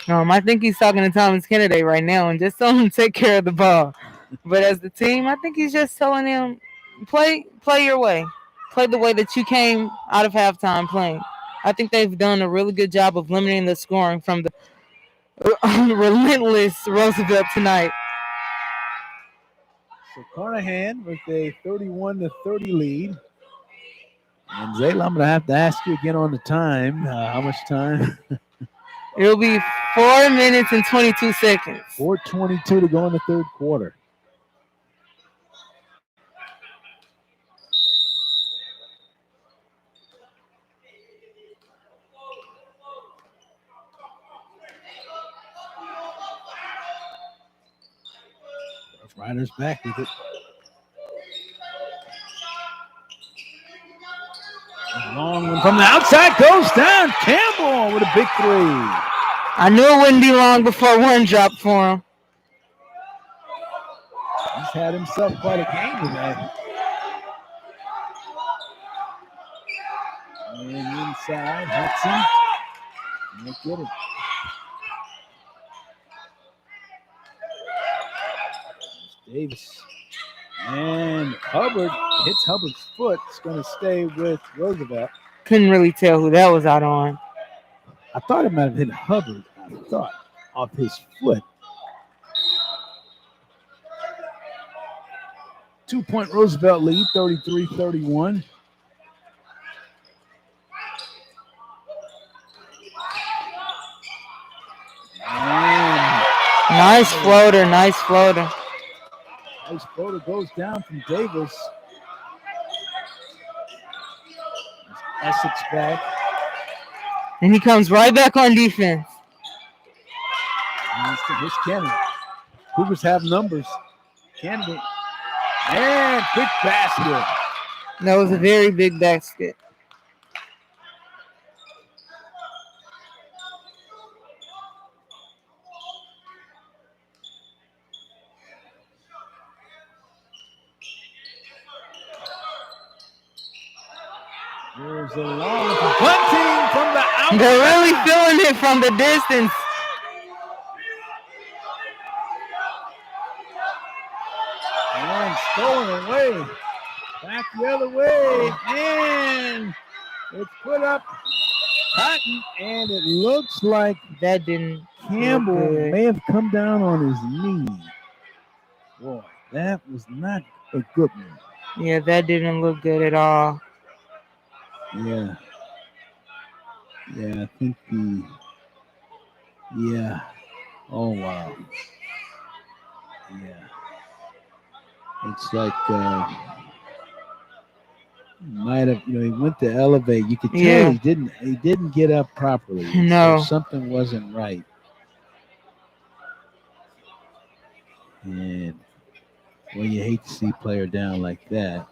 I think he's talking to Thomas Kennedy right now and just telling him to take care of the ball. But as the team, I think he's just telling him, play your way. Play the way that you came out of halftime playing. I think they've done a really good job of limiting the scoring from the relentless Roosevelt tonight. So Carnahan with a 31-30 lead. And Zayla, I'm going to have to ask you again on the time. How much time? It'll be 4 minutes and 22 seconds. 4:22 to go in the third quarter. Rough Riders back with it. A long one from the outside goes down. Campbell with a big three. I knew it wouldn't be long before one dropped for him. He's had himself quite a game today. And inside, Hudson. Can't get it. Davis. And Hubbard hits Hubbard's foot. It's going to stay with Roosevelt. Couldn't really tell who that was out on. I thought it might have hit Hubbard. I thought off his foot. 2-point Roosevelt lead, 33-31. Nice floater, nice floater. Nice floater goes down from Davis. Essex back. And he comes right back on defense. Here's Kennedy. Cougars have numbers. Kennedy. And big basket. That was a very big basket. Here's a long bunting from the outside. They're really feeling it from the distance. And stolen away. Back the other way. And it's put up Cotton. And it looks like That didn't Campbell look good. may have come down on his knee. Boy, that was not a good one. Yeah, that didn't look good at all. Yeah. Yeah, I think yeah. Oh, wow. Yeah. It's like might have, he went to elevate. You could tell Yeah. he didn't get up properly. No. So something wasn't right. And well, you hate to see a player down like that.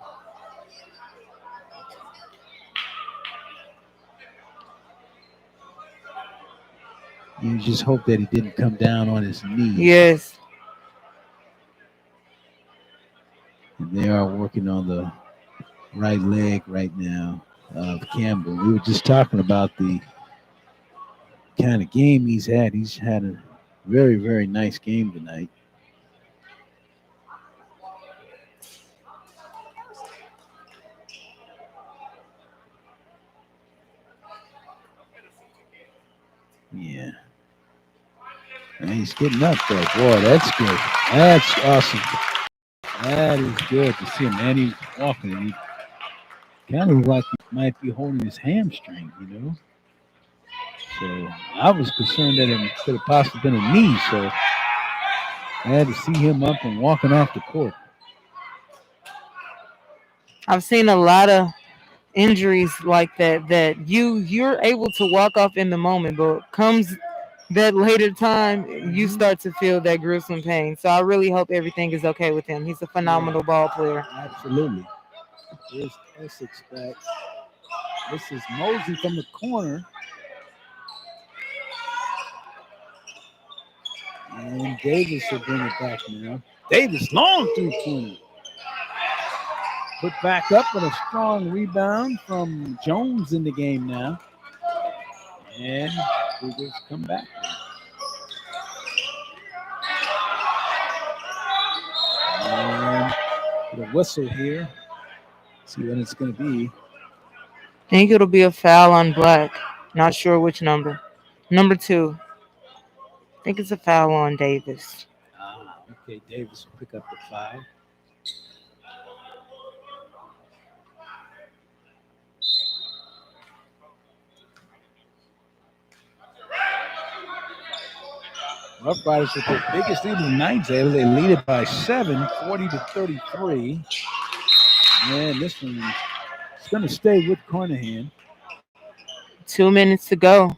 You just hope that he didn't come down on his knee. Yes. And they are working on the right leg right now of Campbell. We were just talking about the kind of game he's had. He's had a very, very nice game tonight. Yeah. And he's getting up there. Boy, that's good. That's awesome. That is good to see him. And he's walking. And he kind of like he might be holding his hamstring, So I was concerned that it could have possibly been a knee. So I had to see him up and walking off the court. I've seen a lot of injuries like that you're able to walk off in the moment, but comes that later time, you start to feel that gruesome pain. So I really hope everything is okay with him. He's a phenomenal ball player. Absolutely. Here's Essex back. This is Mosey from the corner. And Davis will bring it back now. Davis long three-pointer. Put back up with a strong rebound from Jones in the game now. And Cougars come back. And the whistle here. See what it's going to be. I think it'll be a foul on Black. Not sure which number. Number 2. I think it's a foul on Davis. Okay, Davis will pick up the foul. Rough Riders with their biggest lead of the night. They lead it by 7, 40-33. And this one is going to stay with Carnahan. 2 minutes to go.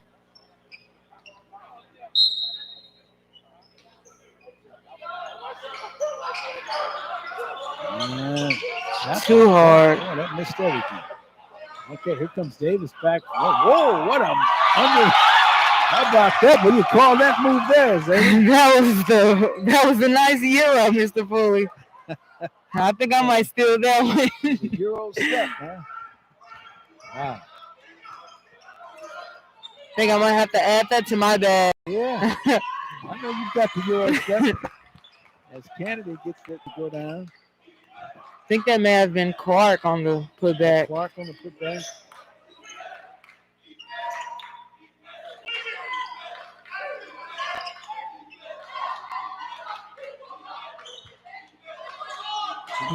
Too hard. Oh, that missed everything. Okay, here comes Davis back. Whoa, what a under. How about that? What do you call that move there, Zay? That was a nice Euro, Mr. Foley. I think I might steal that one. Euro step, huh? Wow. I think I might have to add that to my bag. Yeah. I know you've got the Euro step. As Kennedy gets it to go down. I think that may have been Clark on the putback. Clark on the putback.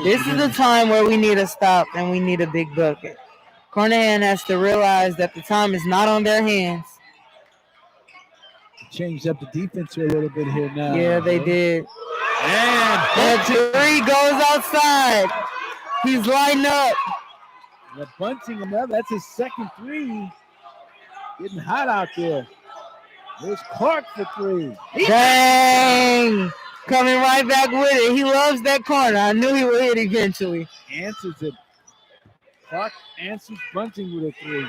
This is the time where we need a stop and we need a big bucket. Carnahan has to realize that the time is not on their hands. Changed up the defense here a little bit here now. Yeah, they did. And that 3 goes outside. He's lined up. The bunting another. That's his second 3. Getting hot out there. There's Clark for 3. Dang. Coming right back with it. He loves that corner. I knew he would hit eventually. Answers it. Clark answers bunting with a 3.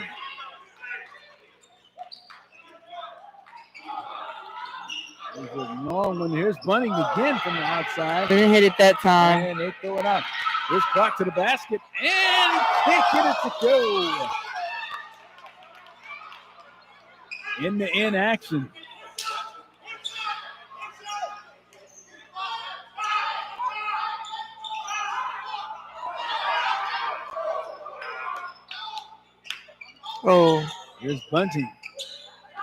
There's a long one. Here's Bunting again from the outside. Didn't hit it that time. And they throw it out. Here's Clark to the basket. And he can't get it to go. in action. Oh, Here's Bunting.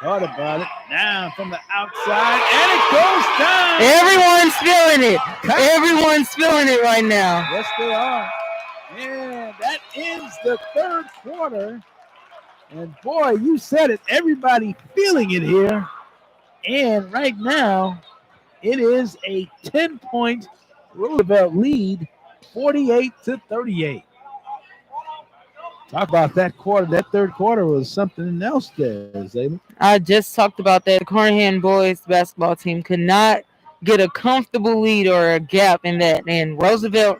Thought about it. Now from the outside, and it goes down. everyone's feeling it. Everyone's feeling it right now. Yes, they are. And that ends the third quarter. And boy, you said it. Everybody feeling it here. And right now, it is a 10-point Roosevelt lead, 48-38. Talk about that quarter. That third quarter was something else there, Zayla. I just talked about that. The Carnahan boys basketball team could not get a comfortable lead or a gap in that. And Roosevelt,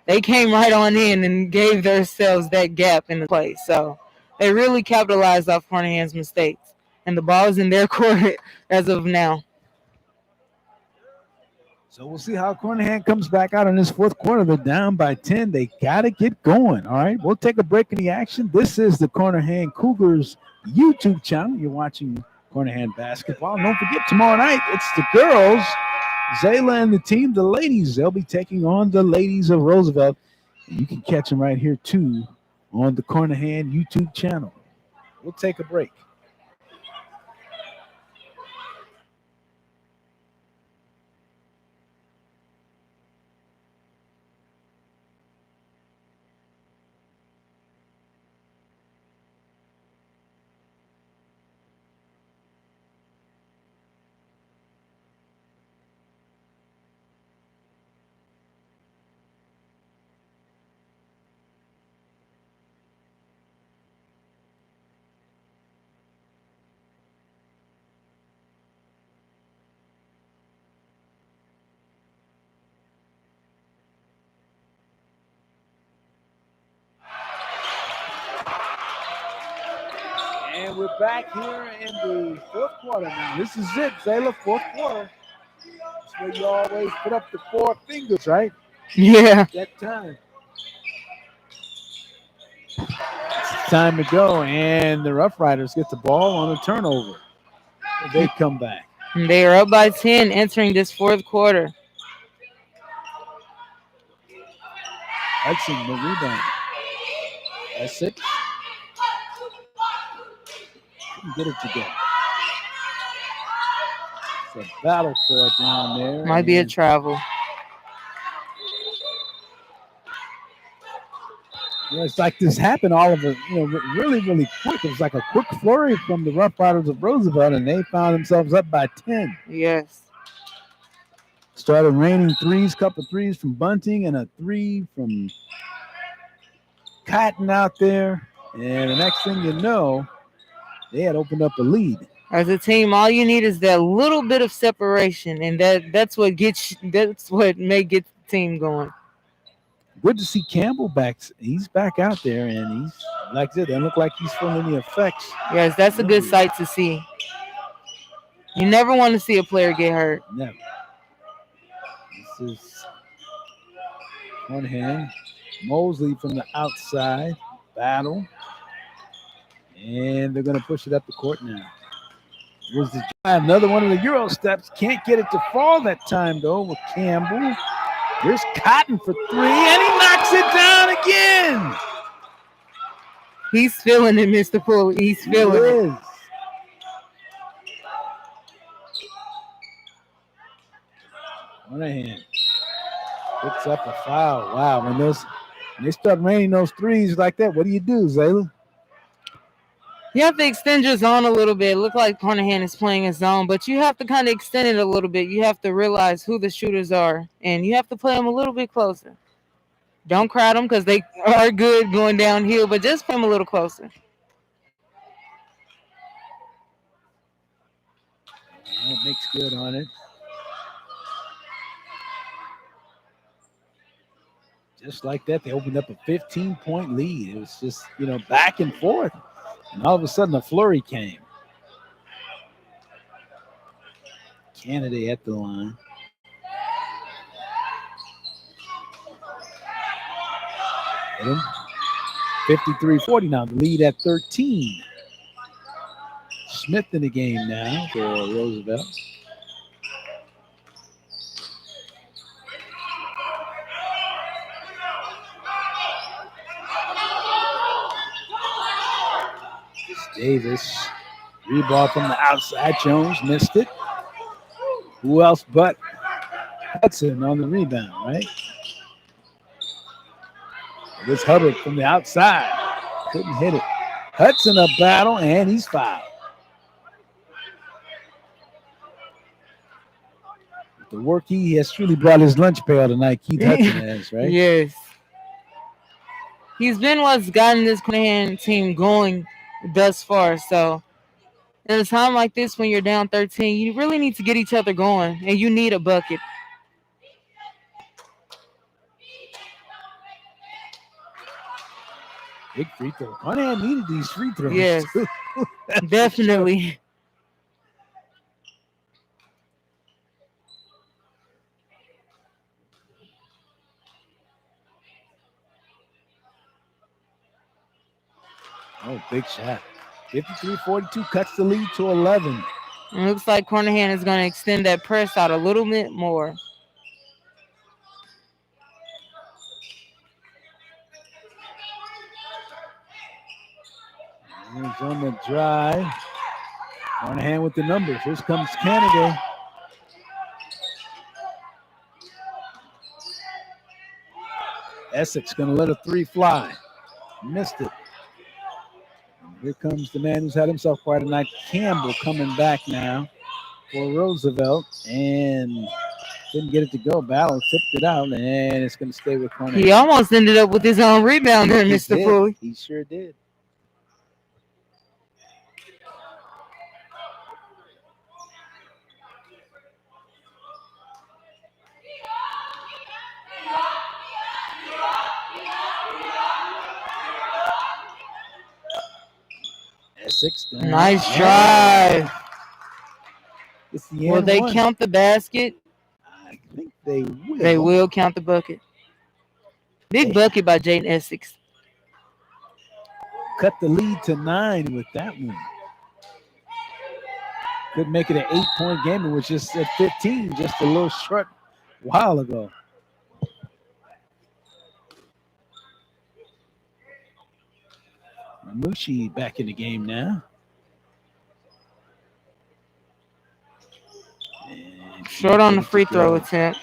they came right on in and gave themselves that gap in the play. So they really capitalized off Carnahan's mistakes. And the ball is in their court as of now. So we'll see how Carnahan comes back out in this fourth quarter. They're down by 10. They got to get going. All right, we'll take a break in the action. This is the Carnahan Cougars YouTube channel. You're watching Carnahan basketball. And don't forget, tomorrow night, it's the girls, Zayla and the team, the ladies. They'll be taking on the ladies of Roosevelt. And you can catch them right here, too, on the Carnahan YouTube channel. We'll take a break. And we're back here in the fourth quarter now. This is it, Zayla, fourth quarter. That's where you always put up the four fingers, right? Yeah. That time. It's time to go, and the Rough Riders get the ball on a turnover. They come back. They are up by 10 entering this fourth quarter. Hudson, the rebound. That's it. Couldn't get it together. It's a battle for it down there. Might be a travel. It's like this happened all of it, really, really quick. It was like a quick flurry from the Rough Riders of Roosevelt, and they found themselves up by 10. Yes. Started raining threes, couple threes from Bunting, and a three from Cotton out there. And the next thing you know, they had opened up a lead. As a team, all you need is that little bit of separation, and that's what may get the team going. Good to see Campbell back. He's back out there, and he's, like I said, doesn't look like he's feeling the effects. Yes, that's a good sight to see. You never want to see a player get hurt. Never. This is one hand. Mosley from the outside. Battle. And they're going to push it up the court now. Here's the another one of the Euro steps. Can't get it to fall that time, though, with Campbell. Here's Cotton for three, and he knocks it down again. He's feeling it, Mr. Poole. He's feeling it. Carnahan picks up a foul. Wow, when they start raining those threes like that, what do you do, Zayla? You have to extend your zone a little bit. It looks like Carnahan is playing a zone, but you have to kind of extend it a little bit. You have to realize who the shooters are, and you have to play them a little bit closer. Don't crowd them because they are good going downhill, but just play them a little closer. That makes good on it. Just like that, they opened up a 15-point lead. It was just, back and forth. And all of a sudden, a flurry came. Kennedy at the line. Hit him. 53-40 now. The lead at 13. Smith in the game now for Roosevelt. Davis. Rebound from the outside. Jones missed it. Who else but Hudson on the rebound, right? It was Hubbard from the outside. Couldn't hit it. Hudson a battle, and he's fouled. The work he has truly brought his lunch pail tonight, Keith Hudson has, right? Yes. He's been what's gotten this Carnahan team going thus far. So in a time like this when you're down 13, you really need to get each other going, and you need a bucket. Big free throw. Carnahan needed these free throws. Yes, definitely. Oh, big shot. 53-42 cuts the lead to 11. It looks like Carnahan is going to extend that press out a little bit more. He's on the drive. Carnahan with the numbers. Here comes Kennedy. Essex going to let a three fly. Missed it. Here comes the man who's had himself quite a night. Campbell coming back now for Roosevelt. And didn't get it to go. Battle tipped it out, and it's going to stay with Carnahan. He almost ended up with his own rebound there, Mr. Foley. He sure did. Nice drive. Will they count the basket? I think they will. They will count the bucket. Big bucket by Jaden Essex. Cut the lead to 9 with that one. Could make it an 8-point game. It was just at 15, just a little short while ago. Mushi back in the game now. Short on the free throw attempt.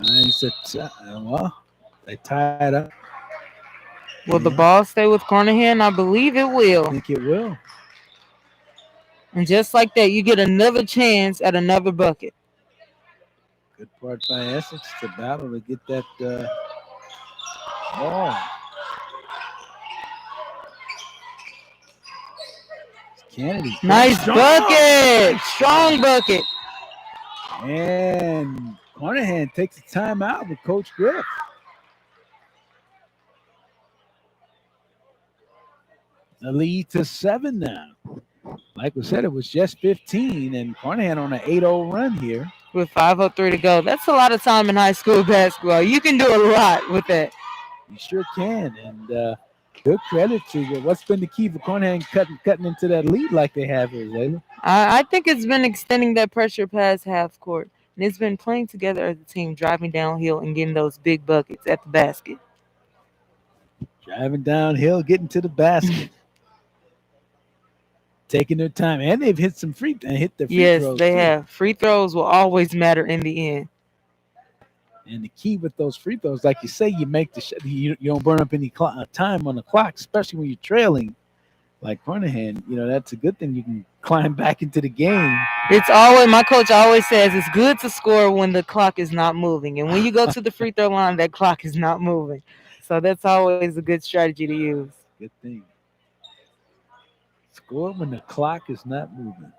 Well, they tied up. Will the ball stay with Carnahan? I believe it will. I think it will. And just like that, you get another chance at another bucket. Good part by Essex to battle to get that ball. Kennedy. Nice bucket. Strong bucket. And Carnahan takes a timeout with Coach Griff. The lead to 7 now. Like we said, it was just 15, and Carnahan on an 8-0 run here. With 5:03 to go. That's a lot of time in high school basketball. You can do a lot with that. You sure can, and good credit to you. What's been the key for Carnahan cutting into that lead like they have here, Layla? I think it's been extending that pressure past half court. And it's been playing together as a team, driving downhill and getting those big buckets at the basket. Driving downhill, getting to the basket. Taking their time. And they've hit some hit their free throws. Yes, they have. Free throws will always matter in the end. And the key with those free throws, like you say, you make the you don't burn up any time on the clock, especially when you're trailing. Like Carnahan, that's a good thing. You can climb back into the game. It's always, my coach always says, it's good to score when the clock is not moving. And when you go to the free throw line, that clock is not moving. So that's always a good strategy to use. Good thing. Score when the clock is not moving.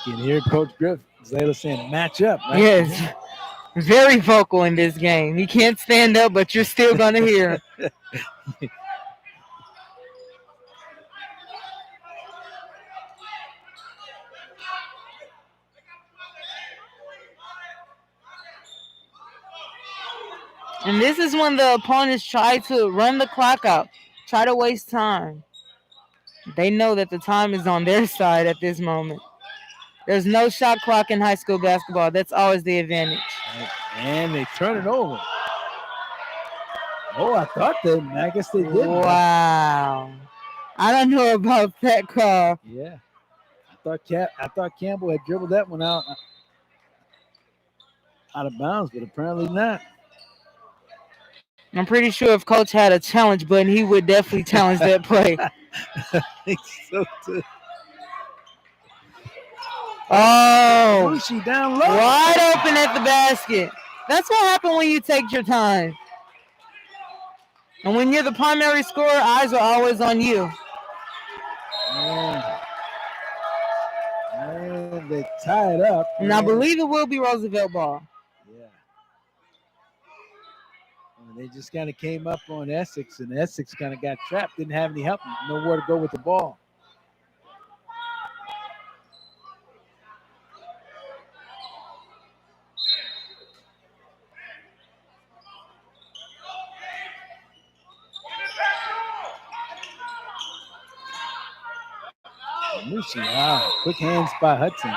You can hear Coach Griff, Zayla saying, match up. Right? Yes. Very vocal in this game. He can't stand up, but you're still going to hear him. And this is when the opponents try to run the clock out, try to waste time. They know that the time is on their side at this moment. There's no shot clock in high school basketball. That's always the advantage. And they turn it over. Oh, I guess they did. Wow. I don't know about that call. Yeah. I thought Campbell had dribbled that one out of bounds, but apparently not. I'm pretty sure if Coach had a challenge button, he would definitely challenge that play. I think so too. Oh, Mushi down low. Wide open at the basket. That's what happens when you take your time. And when you're the primary scorer, eyes are always on you. And they tie it up. And I believe it will be Roosevelt ball. Yeah. And they just kind of came up on Essex, and Essex kind of got trapped, didn't have any help, nowhere to go with the ball. Mushi, wow, quick hands by Hudson.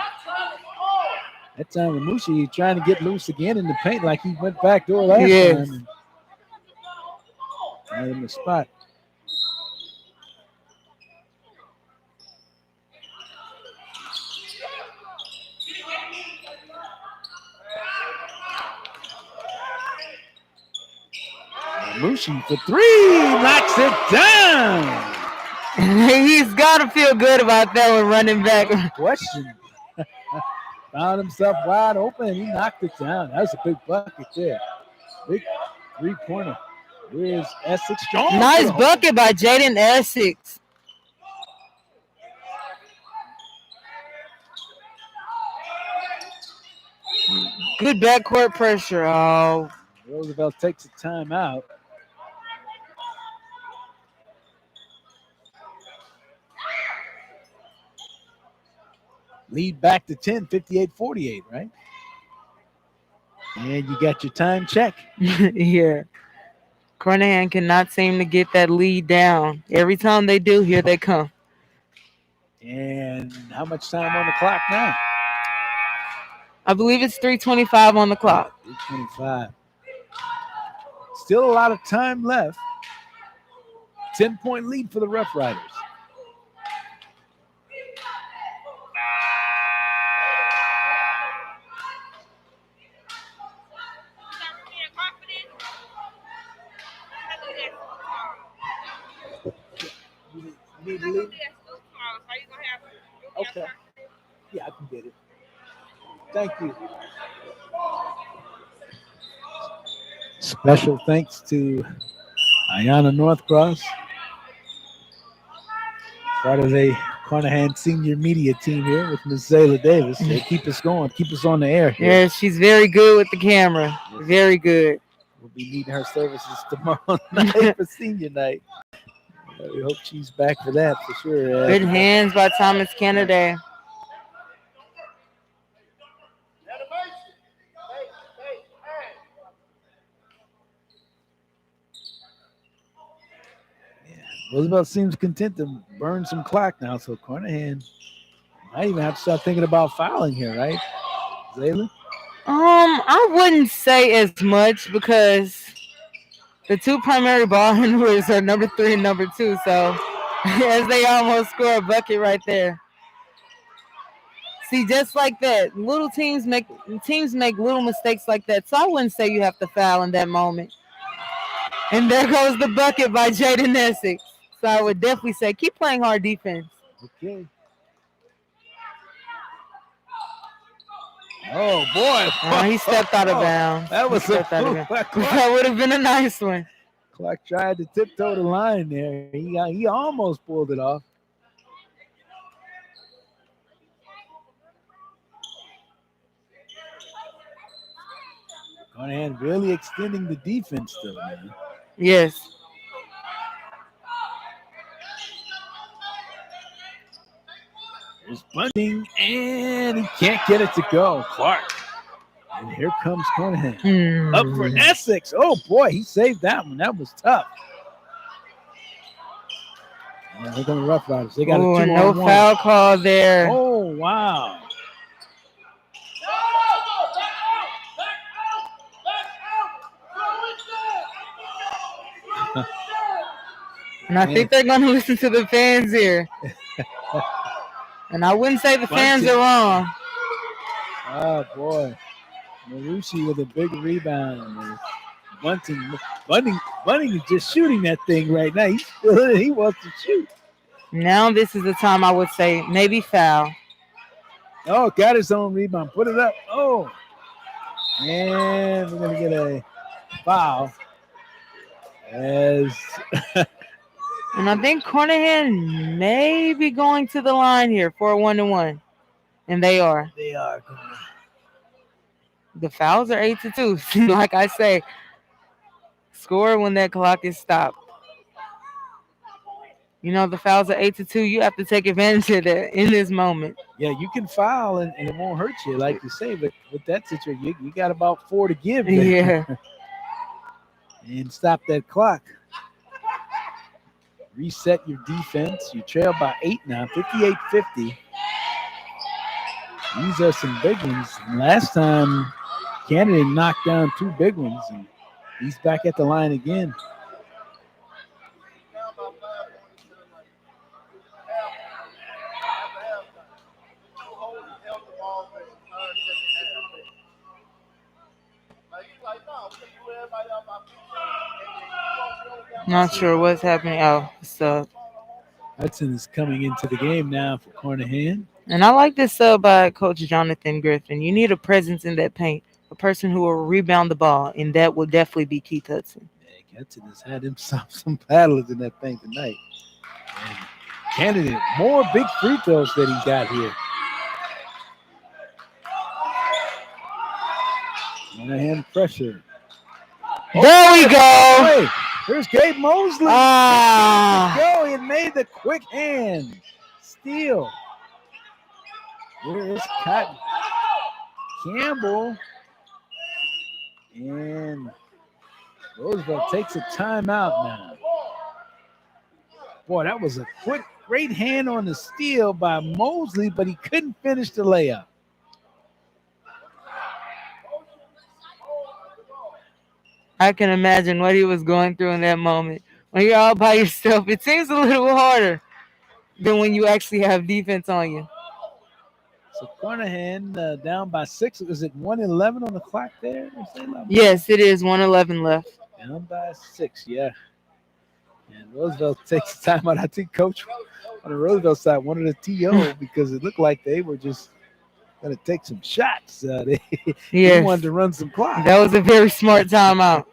That time with Mushi trying to get loose again in the paint like he went back door last time. And in the spot. Mushi for three, knocks it down. He's got to feel good about that one running back. No question. Found himself wide open. He knocked it down. That was a big bucket there. Big three-pointer. Here's Essex. Nice bucket by Jaden Essex. Good backcourt pressure. Oh. Roosevelt takes a timeout. Lead back to 10, 58-48, right? And you got your time check. Yeah. Carnahan cannot seem to get that lead down. Every time they do, here they come. And how much time on the clock now? I believe it's 3:25 on the clock. 3:25. Still a lot of time left. 10-point lead for the Rough Riders. You need to leave? Okay. Yeah, I can get it. Thank you. Special thanks to Ayanna Northcross, part of the Carnahan senior media team here with Ms. Zayla Davis. They keep us going, keep us on the air here. Yeah, she's very good with the camera. Yes. Very good. We'll be needing her services tomorrow night for senior night. We hope she's back for that for sure. Good hands by Thomas Kennedy. Roosevelt seems content to burn some clock now, so Carnahan might even have to start thinking about fouling here, right, Zayla? I wouldn't say as much because the two primary ball handlers are number 3 and number 2, so as they almost score a bucket right there. See, just like that, teams make little mistakes like that, so I wouldn't say you have to foul in that moment. And there goes the bucket by Jaden Essex. So I would definitely say keep playing hard defense. Okay. Oh, boy. He stepped out of bounds. That was that would have been a nice one. Clark tried to tiptoe the line there. He almost pulled it off. Carnahan really extending the defense still, man. Yes. There's bunting, and he can't get it to go. Clark And here comes Carnahan. Up for Essex. Oh, boy, he saved that one. That was tough. Yeah, they're going to Rough Riders. They got a 2-on-1. No foul call there. Oh, wow. And I think they're going to listen to the fans here. And I wouldn't say the fans are wrong. Oh, boy. Marucci with a big rebound. Bunting is just shooting that thing right now. He wants to shoot. Now this is the time I would say maybe foul. Oh, got his own rebound. Put it up. Oh. And we're going to get a foul. As and I think Carnahan may be going to the line here for a 1-1. And they are. They are. The fouls are 8-2. Like I say, score when that clock is stopped. You know, the fouls are 8-2. You have to take advantage of that in this moment. Yeah, you can foul and it won't hurt you, like you say. But with that situation, you got about 4 to give there. Yeah. And stop that clock. Reset your defense. You trail by 8 now, 58-50. These are some big ones. Last time, Canada knocked down 2 big ones, and he's back at the line again. Not sure what's happening. Oh, sub. Hudson is coming into the game now for Carnahan. And I like this sub by Coach Jonathan Griffin. You need a presence in that paint, a person who will rebound the ball, and that will definitely be Keith Hudson. Yeah, Hudson has had himself some paddlers in that paint tonight. And Canada, more big free throws that he got here. Carnahan pressure. There we go. Hey, there's Gabe Mosley. Ah. There we go. He made the quick hand steal. Here is Cotton Campbell. And Roosevelt takes a timeout now. Boy, that was a quick, great hand on the steal by Mosley, but he couldn't finish the layup. I can imagine what he was going through in that moment. When you're all by yourself, it seems a little harder than when you actually have defense on you. So Carnahan down by 6. Is it 1:11 on the clock there? Yes, it is 1:11 left. Down by 6, yeah. And Roosevelt takes the timeout. I think Coach on the Roosevelt side wanted a TO because it looked like they were just going to take some shots. He wanted to run some clock. That was a very smart timeout.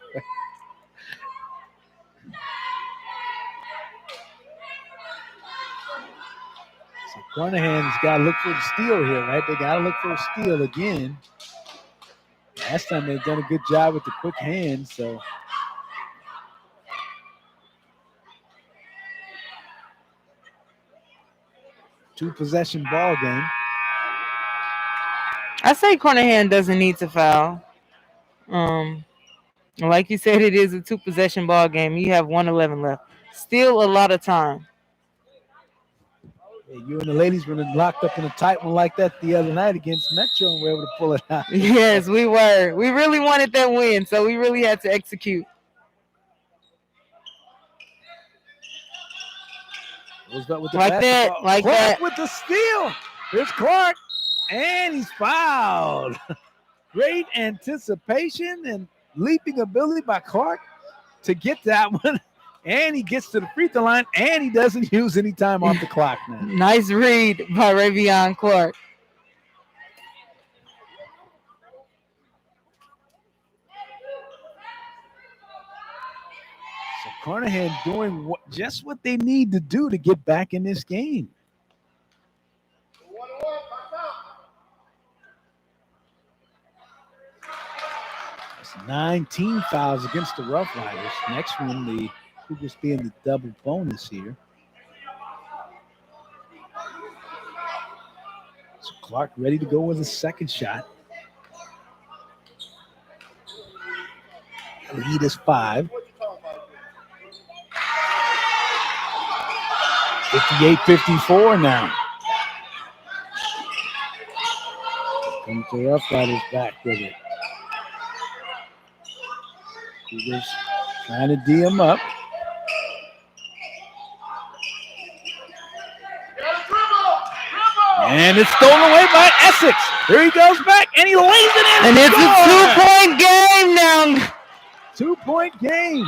So Carnahan's got to look for the steal here, right? They got to look for a steal again. Last time they've done a good job with the quick hands, so. Two-possession ball game. I say Carnahan doesn't need to foul. Like you said, it is a 2-possession ball game. You have 1:11 left. Still a lot of time. Yeah, you and the ladies were locked up in a tight one like that the other night against Metro, and we were able to pull it out. Yes, we were. We really wanted that win, so we really had to execute. Roosevelt with the like basketball. that, like Clark that. with the steal. Here's Clark, and he's fouled. Great anticipation and leaping ability by Clark to get that one. And he gets to the free throw line, and he doesn't use any time off the clock now. Nice read by Ravion Clark. So Carnahan doing just what they need to do to get back in this game. That's 19 fouls against the Rough Riders. Next one, the Cougars being the double bonus here. So Clark ready to go with a second shot. The lead is 5. 58-54 now. Comes the Rough Riders back with it. Cougars trying to D him up. And it's stolen away by Essex. Here he goes back, and he lays it in. And it's a 2-point game now. 2-point game.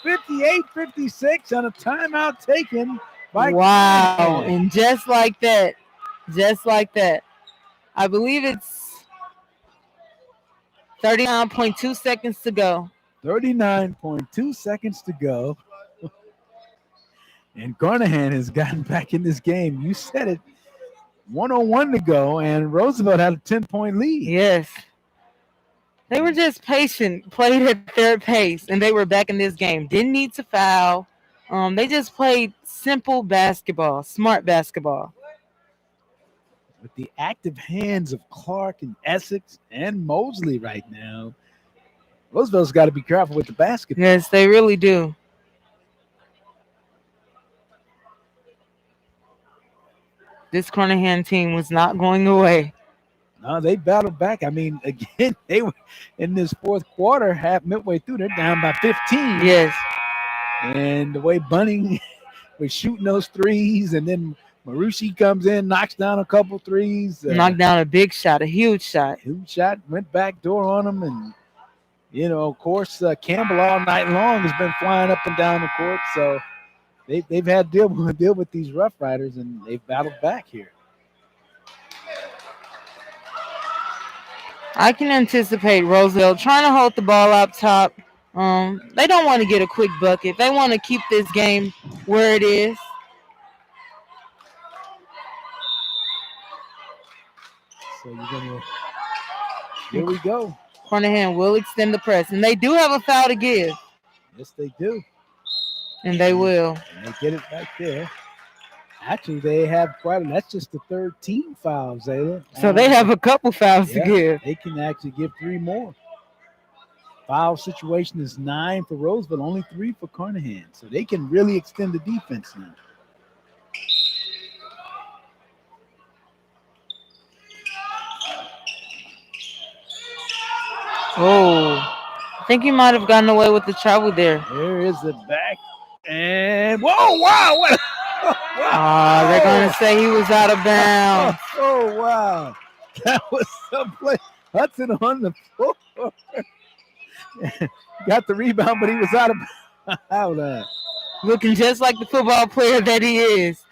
58-56 on a timeout taken by Wow. Carnahan. And just like that, I believe it's 39.2 seconds to go. 39.2 seconds to go. And Carnahan has gotten back in this game. You said it. 101 to go, and Roosevelt had a 10-point lead. Yes. They were just patient, played at their pace, and they were back in this game. Didn't need to foul. They just played simple basketball, smart basketball. With the active hands of Clark and Essex and Mosley right now, Roosevelt's got to be careful with the basketball. Yes, they really do. This Carnahan team was not going away. No, they battled back. I mean, again, they were in this fourth quarter, midway through, they're down by 15. Yes. And the way Bunning was shooting those threes, and then Marushi comes in, knocks down a couple threes. Knocked down a big shot, a huge shot. Huge shot, went back door on them. And, of course, Campbell all night long has been flying up and down the court. So they've had to deal with these Rough Riders, and they've battled back here. I can anticipate Roosevelt trying to hold the ball up top. They don't want to get a quick bucket. They want to keep this game where it is. So you're gonna. Here we go. Carnahan will extend the press, and they do have a foul to give. Yes, they do. And they will. And they get it back there. Actually, they have that's just the third team foul, Zayla. So they have a couple fouls to give. They can actually give 3 more. Foul situation is 9 for Roosevelt, only 3 for Carnahan. So they can really extend the defense now. Oh, I think he might have gotten away with the travel there. There is the back. And whoa, wow. What? Wow. They're going to say he was out of bounds. Oh, wow. That was someplace. Hudson on the floor. Got the rebound, but he was out of Looking just like the football player that he is.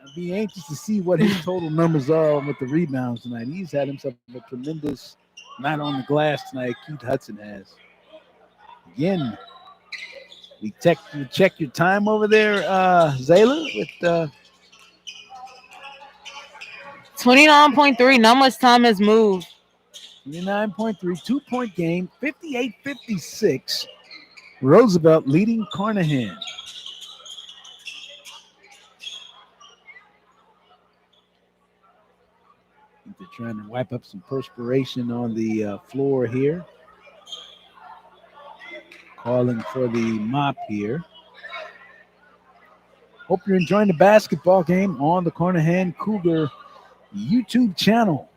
I'd be anxious to see what his total numbers are with the rebounds tonight. He's had himself a tremendous night on the glass tonight. Keith Hudson has. Again, we check your time over there, Zayla, with 29.3. Not much time has moved. 29.3, 2-point game, 58-56. Roosevelt leading Carnahan. They're trying to wipe up some perspiration on the floor here. Calling for the mop here. Hope you're enjoying the basketball game on the Carnahan Cougar YouTube channel.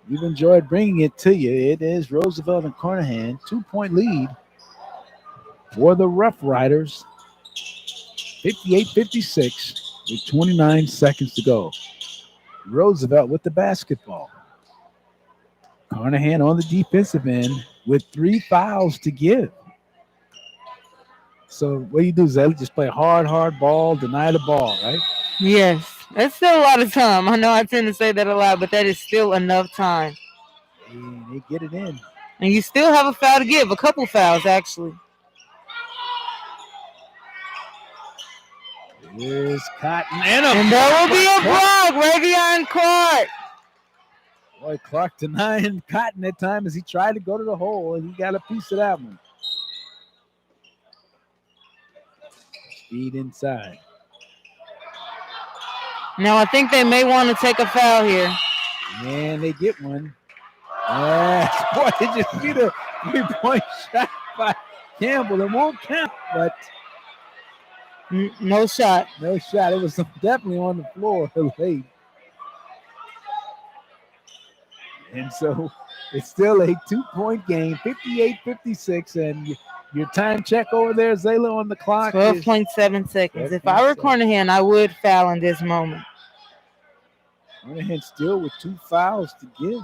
We've enjoyed bringing it to you. It is Roosevelt and Carnahan, 2-point lead for the Rough Riders. 58-56 with 29 seconds to go. Roosevelt with the basketball. Carnahan on the defensive end with 3 fouls to give. So what do you do, Zayla? Just play hard ball, deny the ball, right? Yes. That's still a lot of time. I know I tend to say that a lot, but that is still enough time. And they get it in. And you still have a foul to give. A couple fouls, actually. Here's Cotton. And there will be a block. Ravion Clark. Boy, Clark denying Cotton that time as he tried to go to the hole, and he got a piece of that one. Speed inside. Now, I think they may want to take a foul here. And they get one. Yes, boy, did you see the 3-point shot by Campbell? It won't count, but No shot. no shot. It was definitely on the floor late. And so it's still a 2-point game, 58-56. And your time check over there, Zayla, on the clock is 12.7 seconds. If I were 12.7. Carnahan, I would foul in this moment. Carnahan still with 2 fouls to give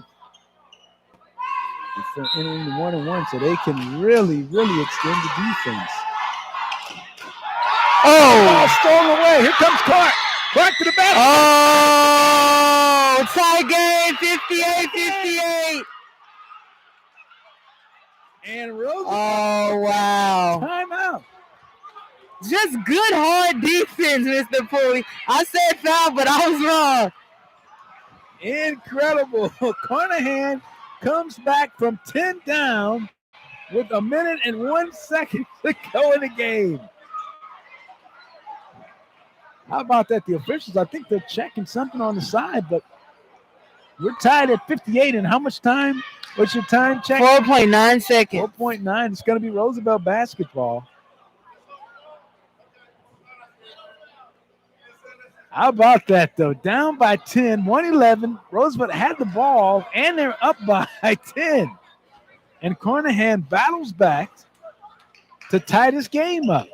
before entering the 1-1, so they can really, really extend the defense. Oh! Stolen away. Here comes Clark. Clark to the basket. Oh! Tie game, 58-58. And Roosevelt. Oh, wow. Timeout. Just good, hard defense, Mr. Pulley. I said foul, but I was wrong. Incredible. Carnahan comes back from 10 down with 1 minute and 1 second to go in the game. How about that? The officials, I think they're checking something on the side, but we're tied at 58. And how much time? What's your time check? 4.9 seconds. 4.9. It's going to be Roosevelt basketball. How about that, though? Down by 10, 111. Roosevelt had the ball, and they're up by 10. And Carnahan battles back to tie this game up.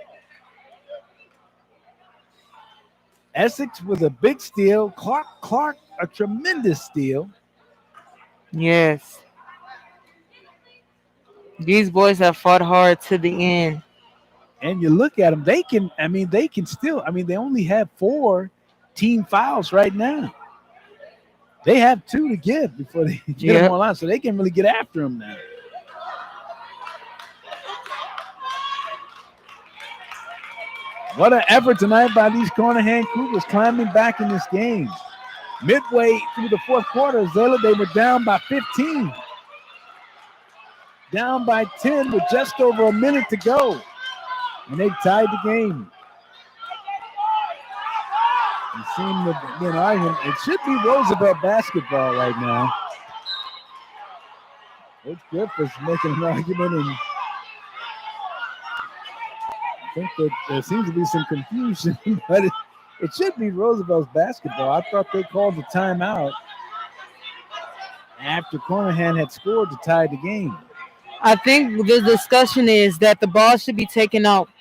Essex with a big steal. Clark, a tremendous steal. Yes. These boys have fought hard to the end. And you look at them, they can still, they only have 4 team fouls right now. They have 2 to give before they get them all out, so they can really get after them now. What an effort tonight by these Carnahan Cougars climbing back in this game. Midway through the fourth quarter, Zayla, they were down by 15. Down by 10 with just over a minute to go. And they tied the game. It seemed to be an argument. It should be Roosevelt basketball right now. Coach Griffith's making an argument, and I think that there seems to be some confusion, but it should be Roosevelt's basketball. I thought they called the timeout after Carnahan had scored to tie the game. I think the discussion is that the ball should be taken out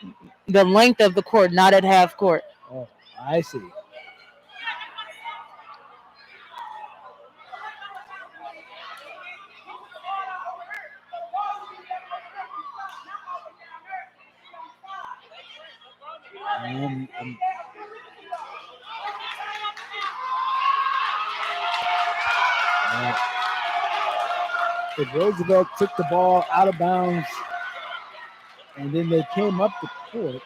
the length of the court, not at half court. Oh, I see. If Roosevelt took the ball out of bounds and then they came up the court.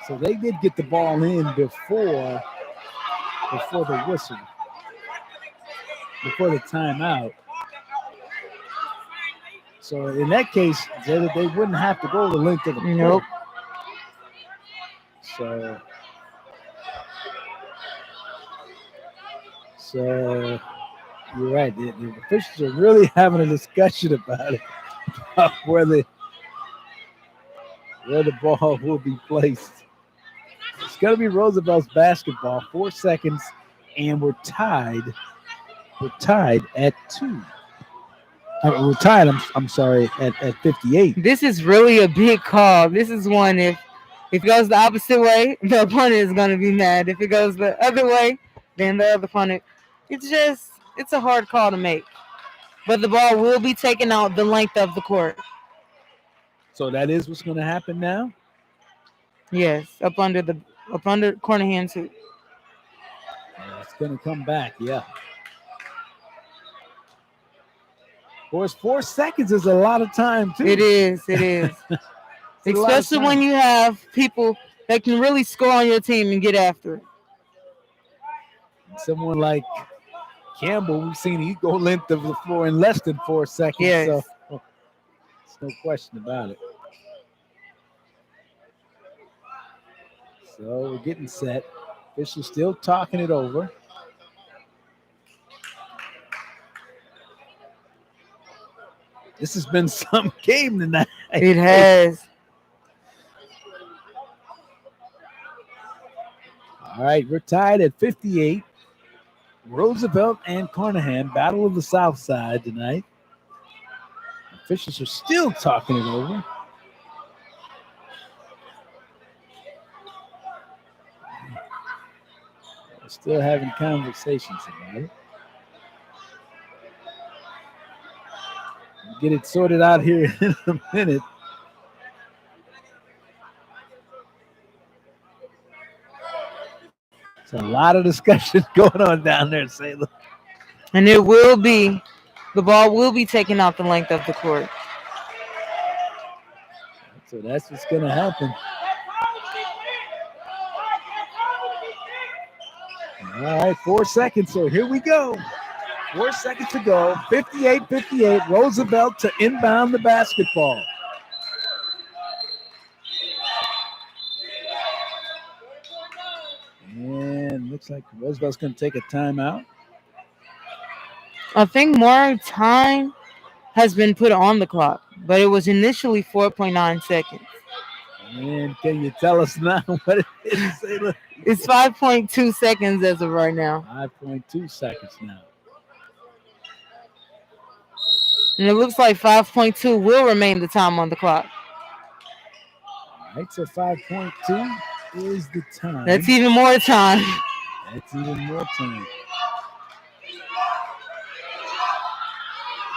So they did get the ball in before the whistle, before the timeout. So in that case, they wouldn't have to go the length of the court. Nope. So you're right. The officials are really having a discussion about it, about where the ball will be placed. It's going to be Roosevelt's basketball. 4 seconds, and we're tied. We're tied at 2. We're tied. I'm sorry, at 58. This is really a big call. This is one if it goes the opposite way, the opponent is going to be mad. If it goes the other way, then the other opponent. It's a hard call to make. But the ball will be taken out the length of the court. So that is what's going to happen now? Yes, up under Carnahan too. It's going to come back, yeah. Of course, 4 seconds is a lot of time, too. It is. Especially when you have people that can really score on your team and get after it. Someone like Campbell, we've seen he go length of the floor in less than 4 seconds. Yes. So there's no question about it. So we're getting set. Fisher still talking it over. This has been some game tonight. It has. All right, we're tied at 58. Roosevelt and Carnahan, battle of the South Side tonight. Officials are still talking it over. We're still having conversations about it. We'll get it sorted out here in a minute. There's a lot of discussion going on down there in St. Louis. And the ball will be taken out the length of the court. So that's what's going to happen. All right, 4 seconds. So here we go. 4 seconds to go. 58-58. Roosevelt to inbound the basketball. And looks like Roosevelt's going to take a timeout. I think more time has been put on the clock, but it was initially 4.9 seconds. And can you tell us now what it is? It's 5.2 seconds as of right now. 5.2 seconds now. And it looks like 5.2 will remain the time on the clock. All right, so 5.2 is the time. That's even more time. That's even more time.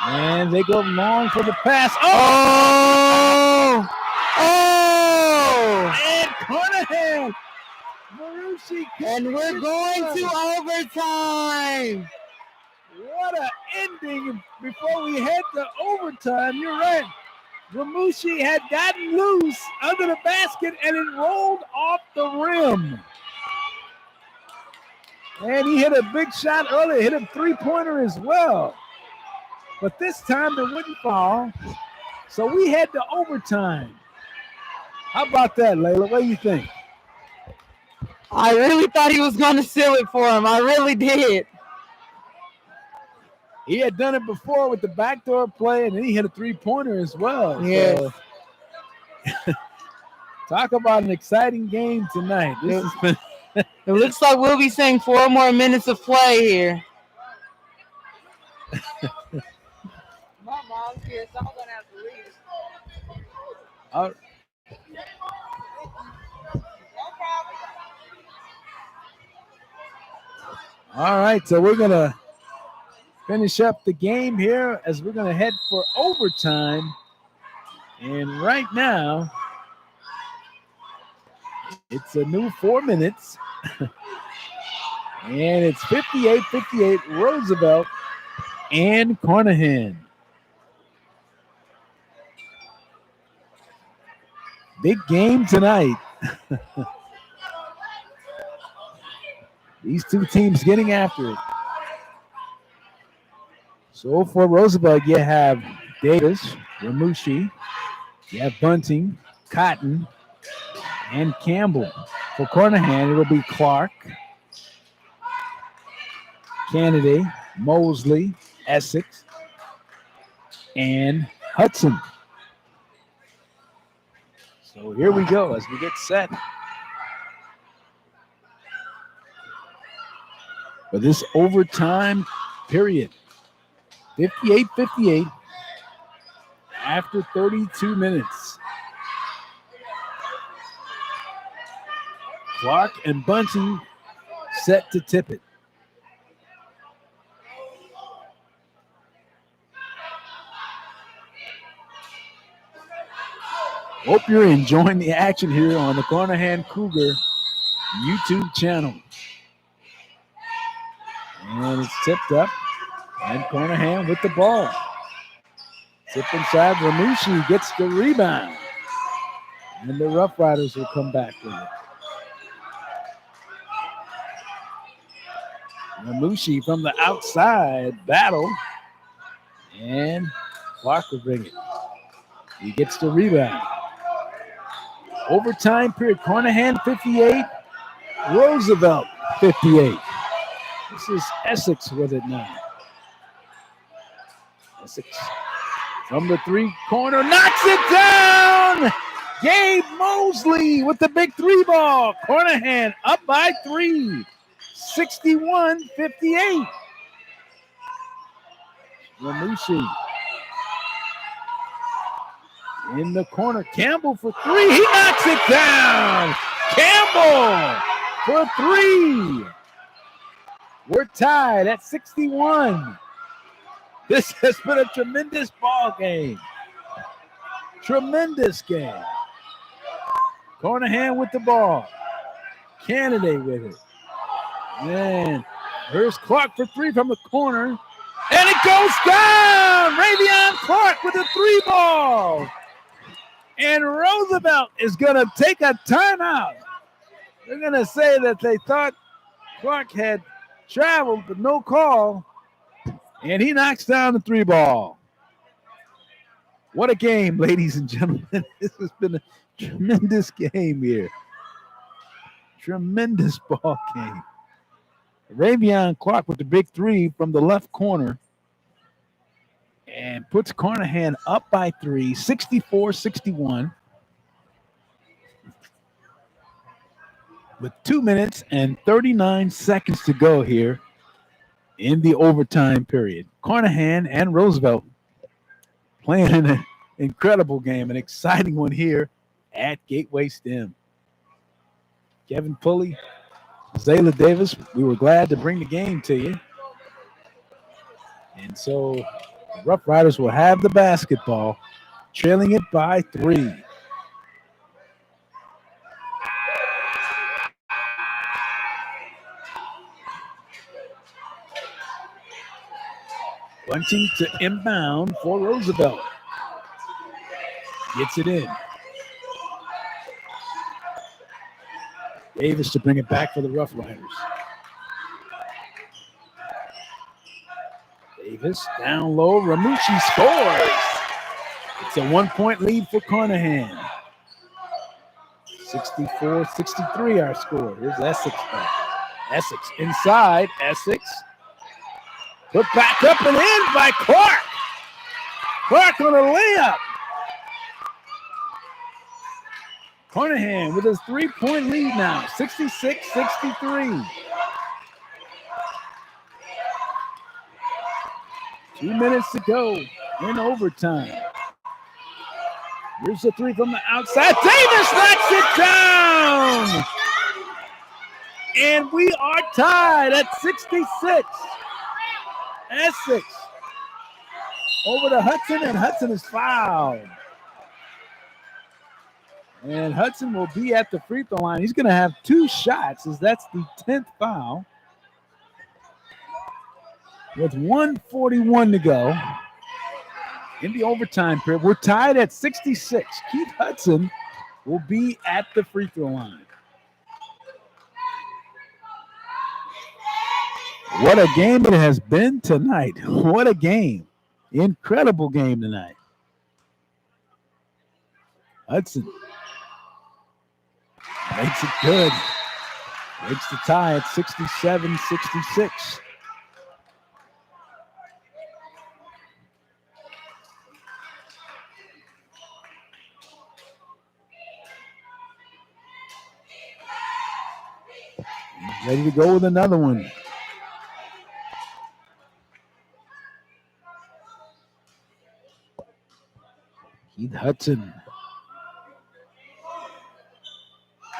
And they go long for the pass. Oh! Oh! And Carnahan. Marucci. And we're going to overtime. What an ending before we head to overtime. You're right. Ramushi had gotten loose under the basket and it rolled off the rim. And he hit a big shot earlier, hit a three-pointer as well. But this time it wouldn't fall. So we head to overtime. How about that, Layla? What do you think? I really thought he was going to seal it for him. I really did. He had done it before with the backdoor play, and then he hit a three-pointer as well. Yes. So, talk about an exciting game tonight. This has been. It looks like we'll be seeing 4 more minutes of play here. My mom's here, so I'm going to have to leave. All right, so we're going to finish up the game here as we're going to head for overtime. And right now, it's a new 4 minutes. And it's 58-58 Roosevelt and Carnahan. Big game tonight. These two teams getting after it. So for Roosevelt, you have Davis, Ramushi, you have Bunting, Cotton, and Campbell. For Carnahan, it'll be Clark, Kennedy, Mosley, Essex, and Hudson. So here we go as we get set for this overtime period. 58-58 after 32 minutes. Clark and Bunting set to tip it. Hope you're enjoying the action here on the Carnahan Cougar YouTube channel. And it's tipped up. And Carnahan with the ball. Tip inside. Ramushi gets the rebound. And the Rough Riders will come back with it. Ramushi from the outside battle. And Clark will bring it. He gets the rebound. Overtime period. Carnahan 58. Roosevelt 58. This is Essex with it now. Essex From the three-corner, knocks it down! Gabe Mosley with the big three ball. Carnahan up by 3, 61-58. Ramushi in the corner. Campbell for 3. He knocks it down. Campbell for 3. We're tied at 61. This has been a tremendous ball game. Tremendous game. Carnahan with the ball. Kennedy with it. And here's Clark for 3 from the corner. And it goes down. Ravion Clark with a 3 ball. And Roosevelt is going to take a timeout. They're going to say that they thought Clark had traveled, but no call. And he knocks down the 3 ball. What a game, ladies and gentlemen. This has been a tremendous game here. Tremendous ball game. Ravion Clark with the big 3 from the left corner and puts Carnahan up by 3, 64-61. With 2 minutes and 39 seconds to go here in the overtime period. Carnahan and Roosevelt playing in an incredible game, an exciting one here at Gateway STEM. Kevin Pulley, Zayla Davis, we were glad to bring the game to you. And so the Rough Riders will have the basketball, trailing it by 3. Bunting to inbound for Roosevelt. Gets it in. Davis to bring it back for the Rough Riders. Davis down low. Ramushi scores. It's a 1-point lead for Carnahan. 64-63 our score. Here's Essex back. Essex inside. Essex. Put back up and in by Clark. Clark on a layup. Carnahan with his 3-point lead now, 66-63. 2 minutes to go in overtime. Here's the 3 from the outside. Davis knocks it down. And we are tied at 66. Essex over to Hudson, and Hudson is fouled. And Hudson will be at the free throw line. He's going to have 2 shots, as that's the 10th foul. With 1:41 to go in the overtime period, we're tied at 66. Keith Hudson will be at the free throw line. What a game it has been tonight. What a game. Incredible game tonight. Hudson makes it good. Makes the tie at 67-66. Ready to go with another one. Keith Hudson.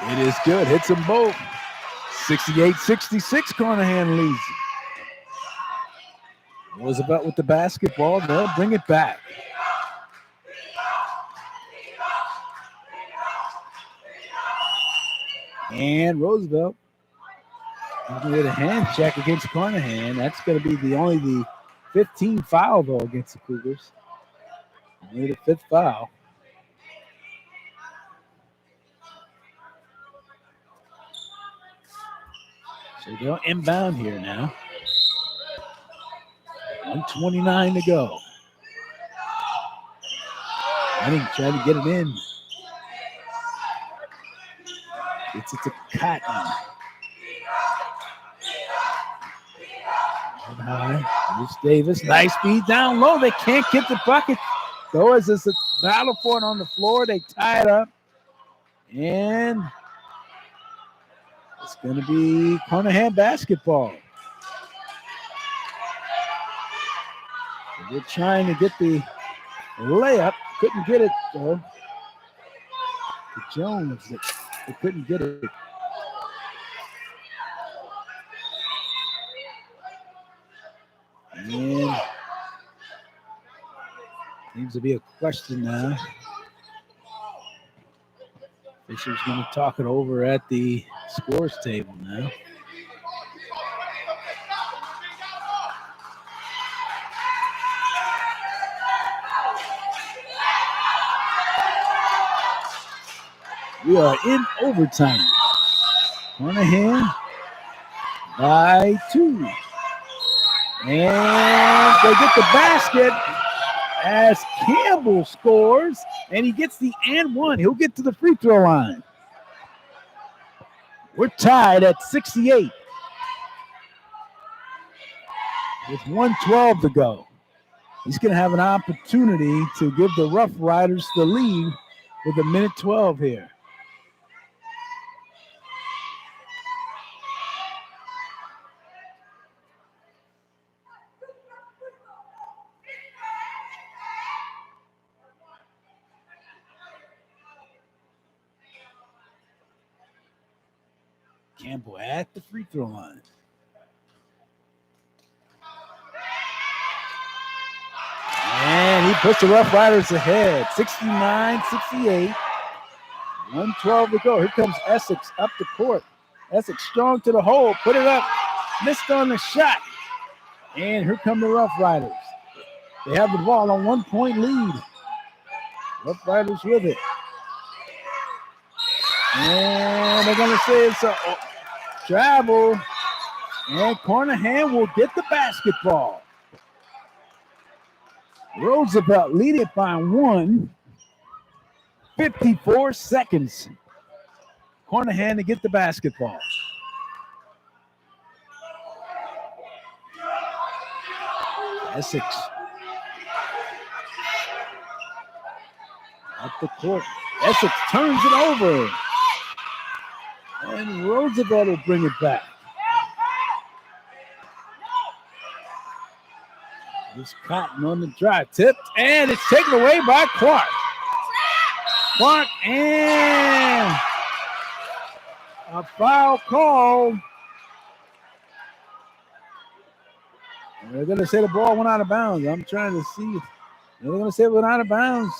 It is good. Hits them both. 68-66, Carnahan leads. Roosevelt with the basketball. They'll bring it back. And Roosevelt with a hand check against Carnahan. That's going to be the 15th foul, though, against the Cougars. Only the 5th foul. So they'll inbound here now. 1:29 to go. Hunting trying to get it in. It's a Cotton. High. Here's Davis. Nice feed down low. They can't get the bucket. Though as it's a battle for it on the floor, they tie it up. And it's going to be Carnahan basketball. They're trying to get the layup. Couldn't get it, though. To Jones, they couldn't get it. And seems to be a question now. Fisher's going to talk it over at the scores table now. We are in overtime. Carnahan by 2. And they get the basket as Campbell scores, and he gets the and one. He'll get to the free throw line. We're tied at 68 with 1:12 to go. He's going to have an opportunity to give the Rough Riders the lead with 1:12 here. Campbell at the free throw line. And he puts the Rough Riders ahead, 69-68. 1:12 to go. Here comes Essex up the court. Essex strong to the hole, put it up, missed on the shot. And here come the Rough Riders. They have the ball on 1-point lead. Rough Riders with it. And they're going to say it's a travel. And Carnahan will get the basketball. Roosevelt leading it by 1. 54 seconds. Carnahan to get the basketball. Essex at the court. Essex turns it over. And Roosevelt will bring it back. This Cotton on the drive. Tipped, and it's taken away by Clark. Clark, and a foul call. They're going to say the ball went out of bounds. I'm trying to see. They're going to say it went out of bounds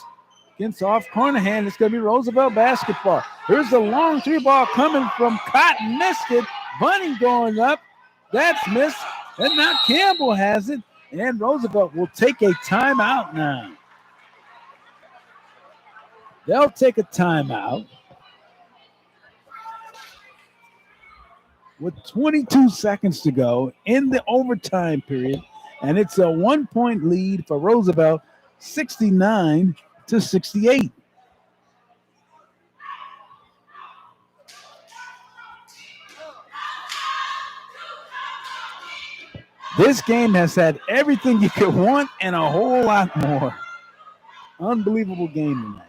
against off Carnahan. It's going to be Roosevelt basketball. Here's the long 3-ball coming from Cotton. Missed it. Bunny going up. That's missed. And now Campbell has it. And Roosevelt will take a timeout now. They'll take a timeout with 22 seconds to go in the overtime period. And it's a 1-point lead for Roosevelt, 69-68. This game has had everything you could want and a whole lot more. Unbelievable game tonight.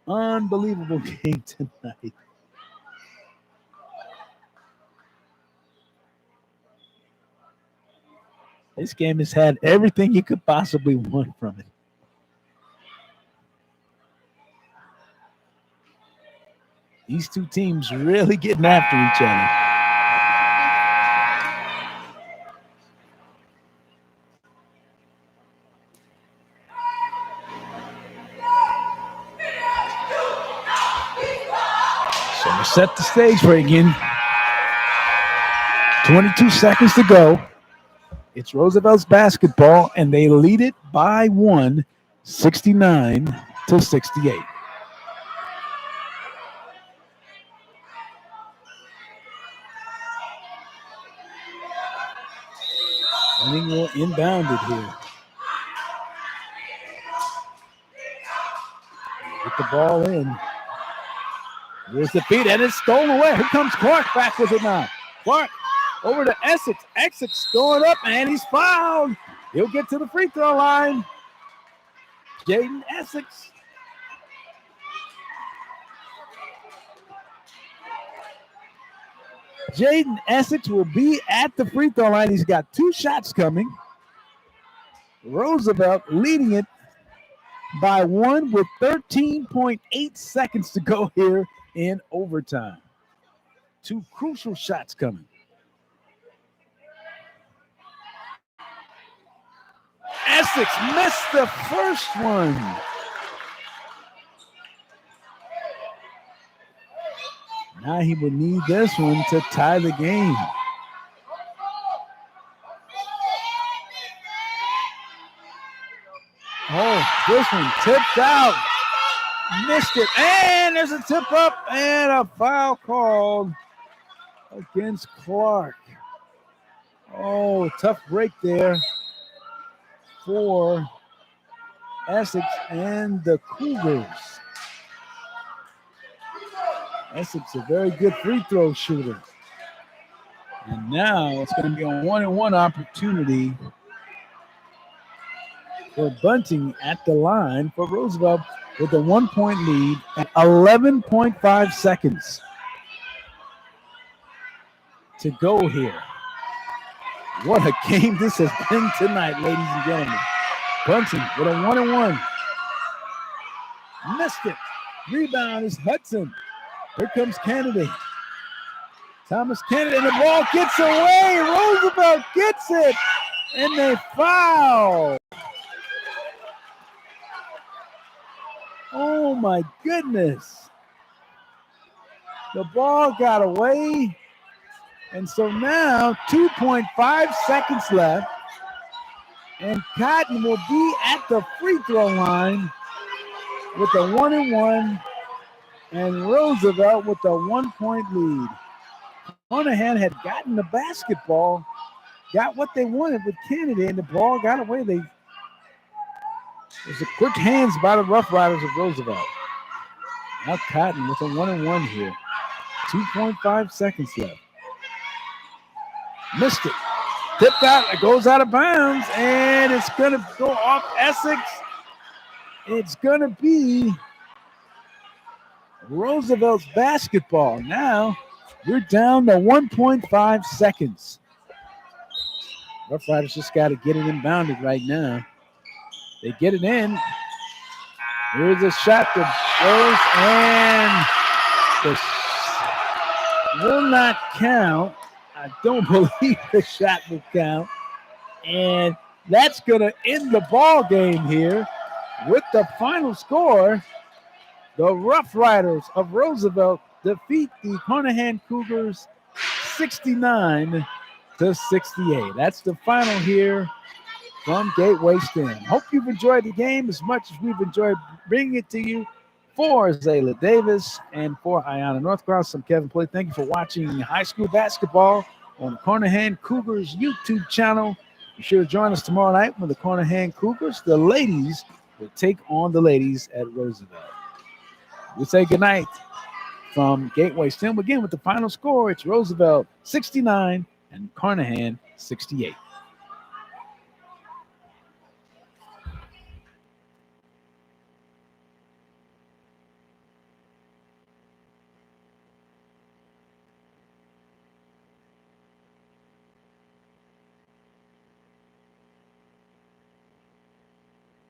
Unbelievable game tonight. This game has had everything you could possibly want from it. These two teams really getting after each other. So we set the stage for it again. 22 seconds to go. It's Roosevelt's basketball, and they lead it by 1, 69-68. Running will inbound it here. Get the ball in. Here's the feed, and it's stolen away. Here comes Clark back with it now. Clark over to Essex. Essex going up, and he's fouled. He'll get to the free throw line. Jaden Essex. Jaden Essex will be at the free throw line. He's got 2 shots coming. Roosevelt leading it by 1 with 13.8 seconds to go here in overtime. 2 crucial shots coming. Essex missed the first one. Now he will need this one to tie the game. Oh, this one tipped out. Missed it. And there's a tip up and a foul called against Clark. Oh, tough break there for Essex and the Cougars. Essex, a very good free throw shooter. And now it's going to be a 1-and-1 opportunity for Bunting at the line for Roosevelt with a 1-point lead at 11.5 seconds to go here. What a game this has been tonight, ladies and gentlemen. Bunting with a 1-and-1. Missed it. Rebound is Hudson. Here comes Kennedy. Thomas Kennedy, and the ball gets away. Roosevelt gets it, and they foul. Oh, my goodness. The ball got away, and so now 2.5 seconds left, and Cotton will be at the free throw line with a 1-and-1. And Roosevelt with a 1-point lead. Carnahan had gotten the basketball, got what they wanted with Kennedy, and the ball got away. It was a quick hands by the Rough Riders of Roosevelt. Now Cotton with a 1-and-1 here. 2.5 seconds left. Missed it. Tipped out. It goes out of bounds, and it's going to go off Essex. It's going to be Roosevelt's basketball. Now you're down to 1.5 seconds. Rough Riders just got to get it inbounded right now. They get it in. Here's a shot that goes, and will not count. I don't believe the shot will count. And that's going to end the ball game here with the final score. The Rough Riders of Roosevelt defeat the Carnahan Cougars 69-68. That's the final here from Gateway Stand. Hope you've enjoyed the game as much as we've enjoyed bringing it to you. For Zayla Davis and for Ayanna Northcross, I'm Kevin Play. Thank you for watching high school basketball on the Carnahan Cougars YouTube channel. Be sure to join us tomorrow night when the Carnahan Cougars, the ladies, will take on the ladies at Roosevelt. We'll say goodnight from Gateway STEM. Again, with the final score, it's Roosevelt 69 and Carnahan 68.